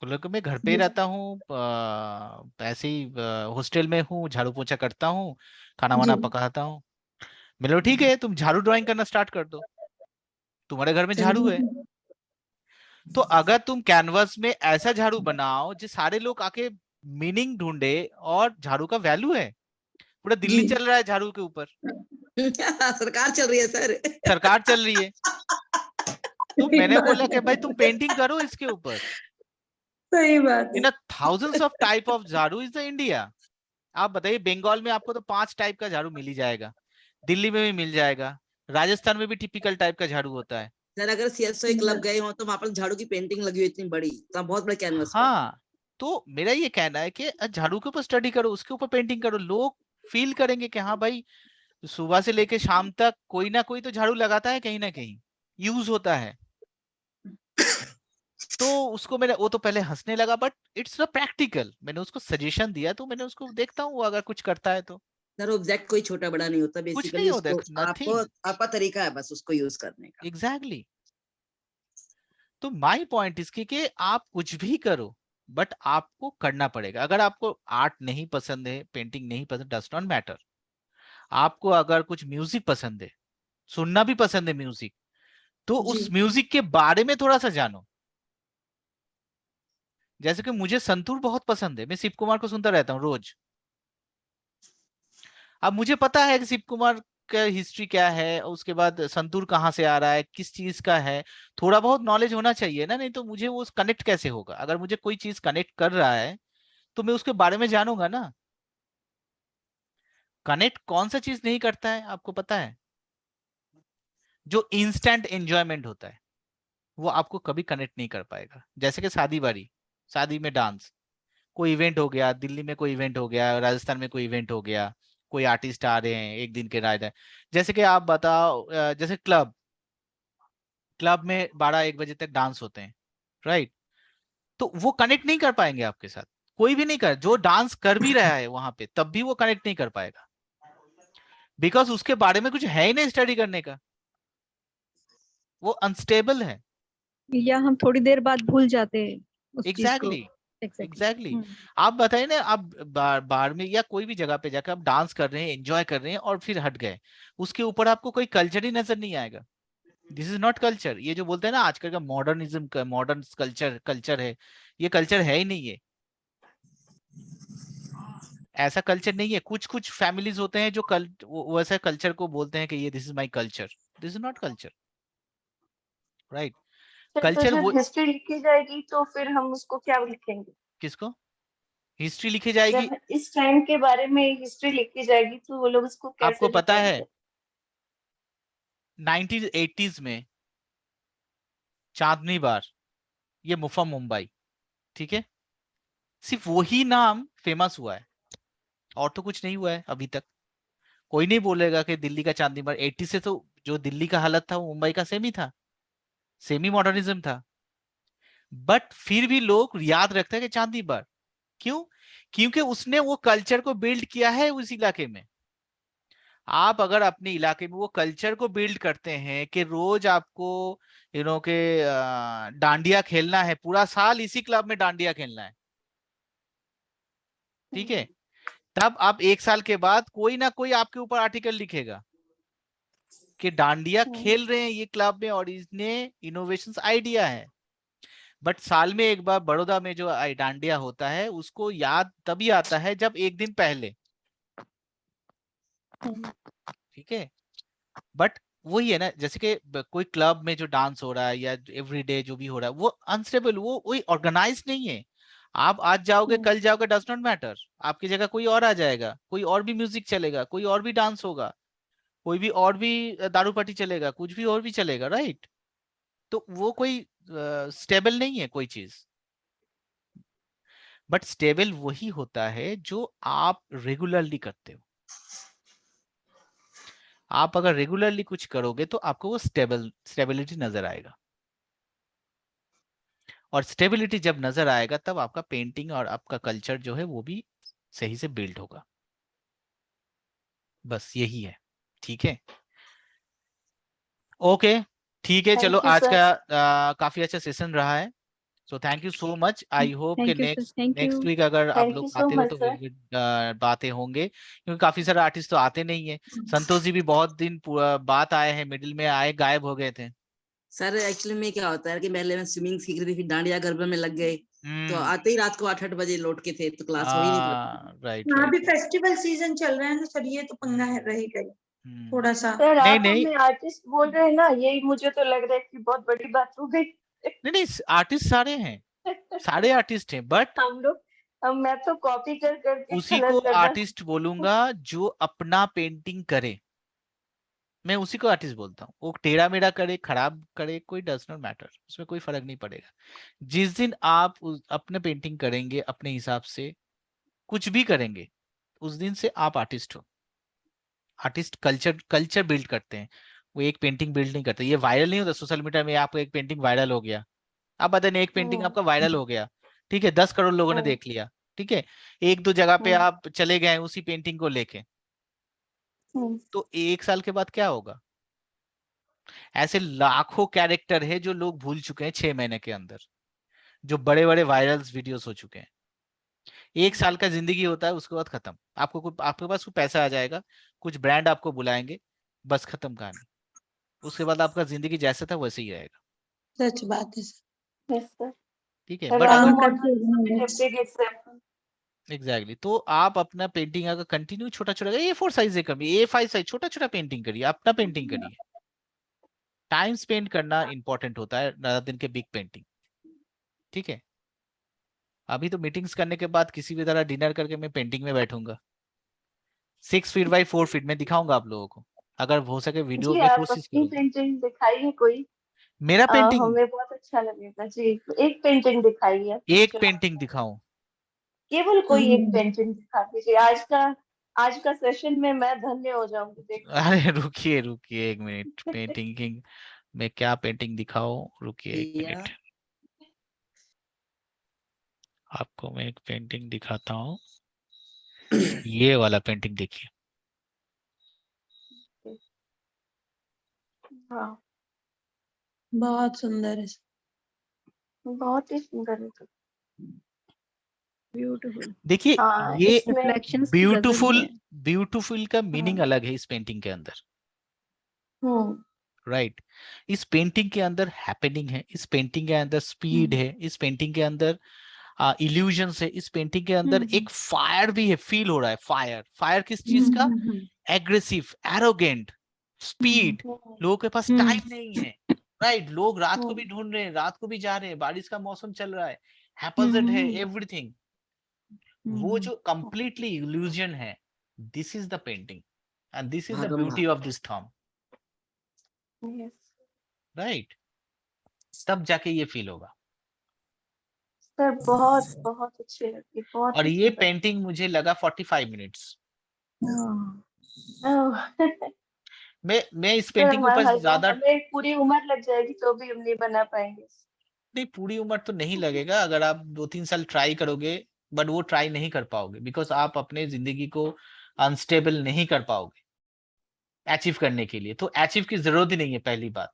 बोला कि मैं घर पे ही जी रहता हूँ, ऐसे ही हॉस्टल में हूँ, झाड़ू पोछा करता हूँ, खाना वाना जी पकाता हूँ। मैंने बोला ठीक है, तुम झाड़ू ड्राइंग करना स्टार्ट कर दो, तुम्हारे घर में झाड़ू है, चलिए। तो अगर तुम कैनवस में ऐसा झाड़ू बनाओ जो सारे लोग आके मीनिंग ढूंढे और झाड़ू का वैल्यू है, पूरा दिल्ली जी चल रहा है झाड़ू के ऊपर, सरकार चल रही है सर। सरकार चल रही है, तो सही मैंने बात बोला कि भाई है, तुम पेंटिंग करो इसके ऊपर। सही बात है। In thousands of type of झाड़ू इज द इंडिया। आप बताइए, बंगाल में आपको तो 5 टाइप का झाड़ू मिल ही जाएगा, दिल्ली में भी मिल जाएगा, राजस्थान में भी टिपिकल टाइप का झाड़ू होता है। सर अगर सीएसओ क्लब गए हो तो वहां पर झाड़ू की पेंटिंग लगी हुई इतनी बड़ी, तो बहुत बड़े कैनवस पर। हाँ, तो मेरा ये कहना है कि झाड़ू के ऊपर स्टडी करो, उसके ऊपर पेंटिंग करो, लोग फील करेंगे कि हाँ भाई सुबह से लेके शाम तक कोई ना कोई तो झाड़ू लगाता है, कहीं ना कहीं यूज होता है। तो उसको मैंने, वो तो पहले हंसने लगा, बट इट्स अ प्रैक्टिकल, मैंने उसको सजेशन दिया, तो मैंने उसको देखता हूँ अगर कुछ करता है तो। सर ऑब्जेक्ट कोई छोटा बड़ा नहीं होता, कुछ बेसिकली नहीं होता, उसको आपको नथिंग, आपका तरीका है बस उसको यूज करने का। एग्जैक्टली। तो माय पॉइंट इसकी कि आप कुछ भी करो, बट आपको करना पड़ेगा। अगर आपको आर्ट नहीं पसंद है, पेंटिंग नहीं पसंद, डज नॉट मैटर। आपको अगर कुछ म्यूजिक पसंद है, सुनना भी पसंद है म्यूजिक, तो जी उस म्यूजिक के बारे में थोड़ा सा जानो। जैसे कि मुझे संतूर बहुत पसंद है, मैं शिव कुमार को सुनता रहता हूँ रोज। अब मुझे पता है कि शिव कुमार का हिस्ट्री क्या है, और उसके बाद संतूर कहाँ से आ रहा है, किस चीज का है, थोड़ा बहुत नॉलेज होना चाहिए ना, नहीं तो मुझे वो कनेक्ट कैसे होगा। अगर मुझे कोई चीज कनेक्ट कर रहा है तो मैं उसके बारे में जानूंगा ना। कनेक्ट कौन सा चीज नहीं करता है आपको पता है? जो इंस्टेंट एंजॉयमेंट होता है वो आपको कभी कनेक्ट नहीं कर पाएगा। जैसे कि शादी में डांस, कोई इवेंट हो गया, दिल्ली में कोई इवेंट हो गया, राजस्थान में कोई इवेंट हो गया, कोई आर्टिस्ट आ रहे हैं एक दिन के राइड है, जैसे कि आप बताओ जैसे क्लब में 12-1 बजे तक डांस होते हैं, राइट? तो वो कनेक्ट नहीं कर पाएंगे आपके साथ, कोई भी नहीं कर, जो डांस कर भी रहा है वहां पे तब भी वो कनेक्ट नहीं कर पाएगा, बिकॉज उसके बारे में कुछ है ही नहीं स्टडी करने का, वो अनस्टेबल है। या हम थोड़ी देर बाद भूल जाते हैं उस चीज को। Exactly exactly. एग्जैक्टली। आप बताइए ना, आप बार में या कोई भी जगह पे जाकर आप डांस कर रहे हैं, एंजॉय कर रहे हैं और फिर हट गए, उसके ऊपर आपको कोई कल्चर ही नजर नहीं आएगा। This is not culture. ये जो बोलते हैं ना आजकल का मॉडर्निज्म का, मॉडर्न कल्चर है, ये कल्चर है ही नहीं है, ऐसा कल्चर नहीं है। कुछ कुछ फैमिलीज होते हैं जो वैसा कल्चर को बोलते हैं कि ये this is my culture, this is not culture, right? तो कल्चर जब वो हिस्ट्री लिखी जाएगी तो फिर हम उसको क्या लिखेंगे? किसको? हिस्ट्री लिखी जाएगी। जब इस टाइम के बारे में हिस्ट्री लिखी जाएगी तो वो लोग उसको कैसे आपको पता है लिखेंगे? 1980s में चांदनी बार, ये मुफा मुंबई, ठीक है, सिर्फ वही नाम फेमस हुआ है और तो कुछ नहीं हुआ है अभी तक। कोई नहीं बोलेगा कि दिल्ली का चांदनी बार 80 से तो जो दिल्ली का हालत था वो मुंबई का सेम ही था, सेमी मॉडर्निज्म था, बट फिर भी लोग याद रखते हैं कि चांदनी बार। क्यों? क्योंकि उसने वो कल्चर को बिल्ड किया है उस इलाके में। आप अगर अपने इलाके में वो कल्चर को बिल्ड करते हैं कि रोज आपको के डांडिया खेलना है, पूरा साल इसी क्लब में डांडिया खेलना है, ठीक है, तब आप एक साल के बाद कोई ना कोई आपके ऊपर आर्टिकल लिखेगा कि डांडिया खेल रहे हैं ये क्लब में और इसने इनोवेशंस आइडिया है। बट साल में एक बार बड़ौदा में जो डांडिया होता है उसको याद तभी आता है जब एक दिन पहले, ठीक है। बट वही है ना, जैसे कि कोई क्लब में जो डांस हो रहा है या एवरीडे जो भी हो रहा है वो अनस्टेबल, वो कोई ऑर्गेनाइज नहीं है। आप आज जाओगे कल जाओगे, डज नॉट मैटर, आपकी जगह कोई और आ जाएगा, कोई और भी म्यूजिक चलेगा, कोई और भी डांस होगा, कोई भी और भी दारू पार्टी चलेगा, कुछ भी और भी चलेगा, राइट। तो वो कोई स्टेबल नहीं है कोई चीज। बट स्टेबल वही होता है जो आप रेगुलरली करते हो। आप अगर रेगुलरली कुछ करोगे तो आपको वो स्टेबिलिटी नजर आएगा, और स्टेबिलिटी जब नजर आएगा तब आपका पेंटिंग और आपका कल्चर जो है वो भी सही से बिल्ड होगा। बस यही है, ठीक है। ओके, ठीक है, चलो थैंक यू आज सर। का काफी अच्छा सेशन रहा है। So thank you so much. I hope कि thank you sir, thank next you. Week अगर आप थैंक लोग यू सो आते हो मच तो सर। बातें होंगे, क्योंकि काफी सारे आर्टिस्ट तो आते नहीं है। संतोष जी भी बहुत दिन बाद आए हैं, मिडिल में आए गायब हो गए थे। सर एक्चुअली में क्या होता है कि पहले मैं स्विमिंग सीख रही थी, फिर डांडिया गरबा में लग गए, तो आते ही रात को 8-8 बजे लौट के थे, तो क्लास हो ही नहीं पाती। राइट हाँ, अभी राइट। फेस्टिवल सीजन चल रहा है ना सर, ये तो पंगा है रहेगा ही थोड़ा सा। सर नहीं आप नहीं हमें आर्टिस्ट बोल रहे हैं ना, यही मुझे तो लग रहा है कि बहुत बड़ी बात हो गई। नहीं नहीं, आर्टिस्ट सारे हैं, सारे आर्टिस्ट हैं, बट हम लोग मैं तो कॉपी कर करके उसी कलर को करना। आर्टिस्ट बोलूंगा जो अपना पेंटिंग करे। मैं उसी को आर्टिस्ट बोलता हूँ। वो टेढ़ा मेढ़ा करे, खराब करे, कोई डज नॉट मैटर, उसमें कोई फर्क नहीं पड़ेगा। जिस दिन आप अपने पेंटिंग करेंगे अपने हिसाब से, कुछ भी करेंगे, उस दिन से आप आर्टिस्ट हो। आर्टिस्ट कल्चर बिल्ड करते हैं, वो एक पेंटिंग बिल्ड नहीं करते। ये वायरल नहीं होता सोशल मीडिया में, आपको एक पेंटिंग वायरल हो गया, आप पता नहीं एक पेंटिंग आपका वायरल हो गया, ठीक है, 10 करोड़ लोगों ने देख लिया, ठीक है, एक दो जगह पे आप चले गए उसी पेंटिंग को लेके, तो एक साल के बाद क्या होगा? ऐसे लाखों कैरेक्टर है जो लोग भूल चुके हैं 6 महीने के अंदर, जो बड़े बड़े वायरल वीडियोस हो चुके हैं। एक साल का जिंदगी होता है, उसके बाद खत्म। आपके पास कुछ पैसा आ जाएगा, कुछ ब्रांड आपको बुलाएंगे, बस खत्म कहानी। उसके बाद आपका जिंदगी जैसा था वैसे ही रहेगा, सच बात है सर। Yes sir. ठीक है। सर बट राहुल अगर एग्जाम्पल। एग्जैक्टली तो आप अपना पेंटिंग अगर कंटिन्यू छोटा छोटा A4 साइज से कभी A5 साइज छोटा छोटा पेंटिंग करिए, अपना पेंटिंग करिए। टाइम स्पेंड करना इंपॉर्टेंट होता है rather दिन के बिग पेंटिंग, ठीक है। अभी तो मीटिंग्स करने के बाद किसी भी तरह डिनर करके मैं पेंटिंग में बैठूंगा, 6 फीट बाई 4 फीट में दिखाऊंगा आप लोगों को, अगर हो सके वीडियो जी में आप कोशिश अपनी करूंगा। पेंटिंग दिखाइए कोई। मेरा पेंटिंग, हमें बहुत अच्छा लगेगा जी। एक पेंटिंग दिखाइए एक जो पेंटिंग दिखाऊं? केवल कोई एक पेंटिंग दिखा दीजिए। आज का सेशन में मैं धन्य हो जाऊंगी देख। अरे रुकिए रुकिए 1 मिनट, पेंटिंग में क्या पेंटिंग दिखाऊं, रुकिए 1 मिनट, आपको मैं एक पेंटिंग दिखाता हूँ। ये वाला पेंटिंग देखिए, हाँ बहुत सुंदर है। बहुत ही सुंदर है। ब्यूटीफुल। देखिए हाँ ये इसमें रिफ्लेक्शंस की गजब ही ब्यूटीफुल, है। ब्यूटीफुल का मीनिंग हाँ, अलग है इस पेंटिंग के अंदर, हम्म राइट। इस पेंटिंग के अंदर हैपनिंग है, इस पेंटिंग के अंदर स्पीड है, इस पेंटिंग के अंदर इल्यूजन्स है, इस पेंटिंग के अंदर एक फायर भी है, फील हो रहा है फायर। फायर किस चीज का? Aggressive, arrogant, speed. लोगों के पास टाइम नहीं है, राइट। लोग रात को भी ढूंढ रहे हैं, रात को भी जा रहे हैं, बारिश का मौसम चल रहा है, हैपोजेट है एवरीथिंग। वो जो कंप्लीटली इल्यूजन है, this is the painting and this is the beauty of this थॉम, Yes. राइट? तब जाके ये फील होगा। सर बहुत बहुत अच्छी लगी, बहुत और ही ये सुंदर। पेंटिंग मुझे लगा 45 मिनट्स। ओह, मैं इस सर पेंटिंग के ऊपर ज्यादा हमें पूरी उम्र लग जाएगी तो भी हम नहीं बना पाएंगे। नहीं, पूरी उम्र तो नहीं लगेगा अगर आप 2-3 साल ट्राई करोगे, बट वो ट्राई नहीं कर पाओगे बिकॉज आप अपने जिंदगी को अनस्टेबल नहीं कर पाओगे अचीव करने के लिए। तो अचीव की जरूरत ही नहीं है पहली बात,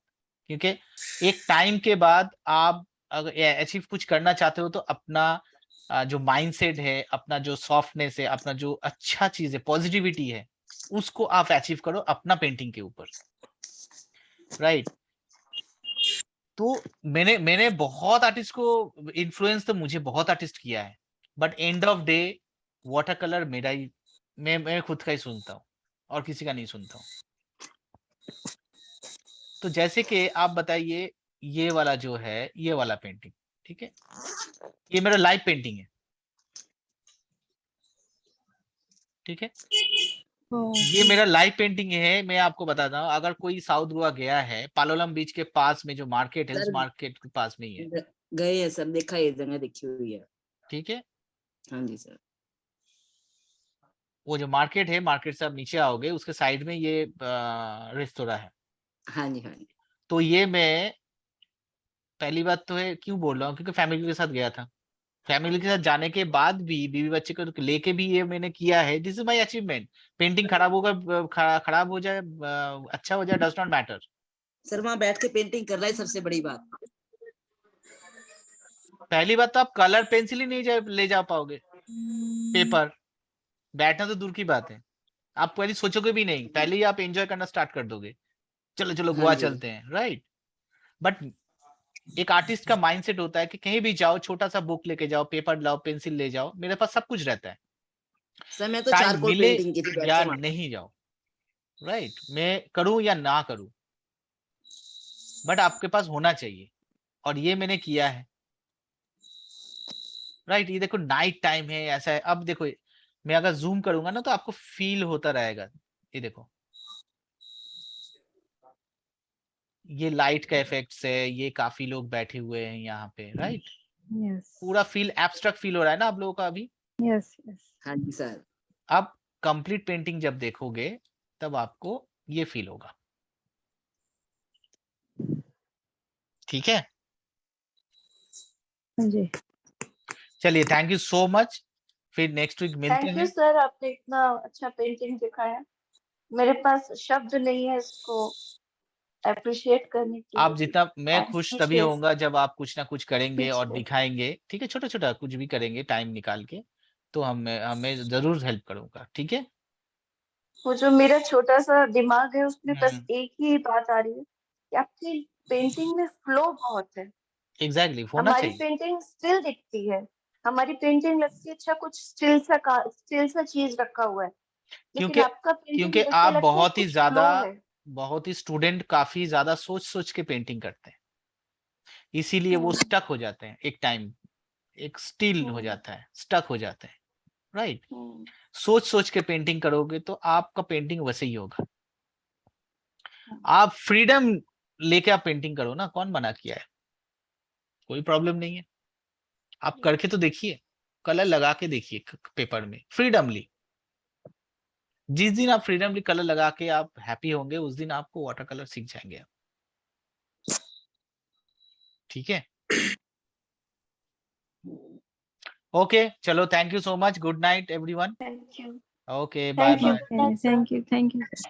क्योंकि एक टाइम के बाद आप अगर अचीव कुछ करना चाहते हो तो अपना जो माइंडसेट है, अपना जो सॉफ्टनेस है, अपना जो अच्छा चीज है, पॉजिटिविटी है, उसको आप अचीव करो अपना पेंटिंग के ऊपर, राइट? तो मैंने बहुत आर्टिस्ट को इन्फ्लुएंस, तो मुझे बहुत आर्टिस्ट किया है, but end of day water colour मेरा ही, मैं खुद का ही सुनता हूँ और किसी का नहीं सुनता हूँ। तो जैसे कि आप बताइए, ये वाला जो है, ये वाला पेंटिंग, ठीक है, ये मेरा लाइव पेंटिंग है, ठीक है, ये मेरा लाइव पेंटिंग है। मैं आपको बताता हूँ, अगर कोई साउथ गोवा गया है, पालोलम बीच के पास में जो मार्केट है, उस सर, मार्केट के पास में ही है, गए हैं सर, देखा ये जगह देखी हुई है। ठीक है। हाँ जी सर। वो जो मार्केट है, मार्केट से आप नीचे आओगे, उसके साइड में ये रेस्तोरा है। हाँ जी, हाँ जी। तो ये मैं पहली बात तो है, क्यों बोल रहा हूँ, क्योंकि फैमिली के साथ गया था। फैमिली के साथ जाने के बाद भी, बीवी बच्चे को लेके भी ये मैंने किया है। This is my achievement. Painting खराब होगा, खराब हो जाए, अच्छा हो जाए, डज नॉट मैटर। सर वहाँ बैठ के पेंटिंग कर रहा है सबसे बड़ी बात। पहली बात तो आप कलर पेंसिल ही नहीं ले जा पाओगे, पेपर, बैठना तो दूर की बात है। आप पहले सोचोगे भी नहीं, पहले ही आप एंजॉय करना स्टार्ट कर दोगे, चलो चलो हाँ गोवा जी। चलते हैं, राइट? बट एक आर्टिस्ट का माइंडसेट होता है कि कहीं भी जाओ, छोटा सा बुक लेके जाओ, पेपर लाओ, पेंसिल ले जाओ, मेरे पास सब कुछ रहता है, सर मैं तो टाइम चारकोल मिले पेंटिंग की थी बैठ या के वहाँ। नहीं जाओ, राइट? मैं करूं या ना करूं, बट आपके पास होना चाहिए, और ये मैंने किया है, राइट? ये देखो नाइट टाइम है, ऐसा है। अब देखो, मैं अगर जूम करूंगा ना तो आपको फील होता रहेगा। ये देखो, ये लाइट का इफेक्ट्स है, ये काफी लोग बैठे हुए हैं यहाँ पे, राइट? यस पूरा फील एब्स्ट्रैक्ट फील हो रहा है ना आप लोगों का अभी। यस यस हाँ जी सर। आप कंप्लीट पेंटिंग जब देखोगे तब आपको ये फील होगा, ठीक है? हाँ जी। चलिए, थैंक यू सो मच, फिर नेक्स्ट वीक मिलते थैंक यू हैं। सर, आपने इतना अच्छा पेंटिंग दिखाया। मेरे पास शब्द नहीं है इसको अप्रिशिएट करने के आप लिए। जितना, मैं I'm खुश तभी speechless, होऊंगा जब आप कुछ ना कुछ करेंगे और speechless। दिखाएंगे, ठीक है? छोटा छोटा कुछ भी करेंगे टाइम निकाल के, तो हमें जरूर हेल्प करूंगा, ठीक है? वो जो मेरा छोटा सा दिमाग है उसमें बस हम्म, एक ही बात आ रही है कि आपकी पेंटिंग में फ्लो बहुत है। एग्जैक्टली, होना हमारी चाहिए, पेंटिंग स्टिल दिखती है, हमारी पेंटिंग लगती है अच्छा कुछ स्टिल सा चीज रखा हुआ है, लेकिन क्योंकि आपका पेंटिंग क्योंकि देख के आप लगता है बहुत ही कुछ ज्यादा, फ्लो है। बहुत ही स्टूडेंट काफी ज्यादा सोच सोच के पेंटिंग करते हैं, इसीलिए वो हम्म, स्टक हो जाते हैं एक टाइम, एक स्टिल हो हम्म, जाता है, स्टक हो जाते हैं, राइट? हम्म, सोच सोच के पेंटिंग करोगे तो आपका पेंटिंग वैसे ही होगा। हम्म। आप फ्रीडम लेके आप पेंटिंग करो ना, कौन मना किया है? कोई प्रॉब्लम नहीं है, आप करके तो देखिए, कलर लगा के देखिए पेपर में फ्रीडमली। जिस दिन आप फ्रीडमली कलर लगा के आप हैप्पी होंगे, उस दिन आपको वाटर कलर सीख जाएंगे आप, ठीक है? ओके, चलो, thank you so much, good night everyone. Thank you, okay, bye thank you, bye. Good night sir. Thank you sir.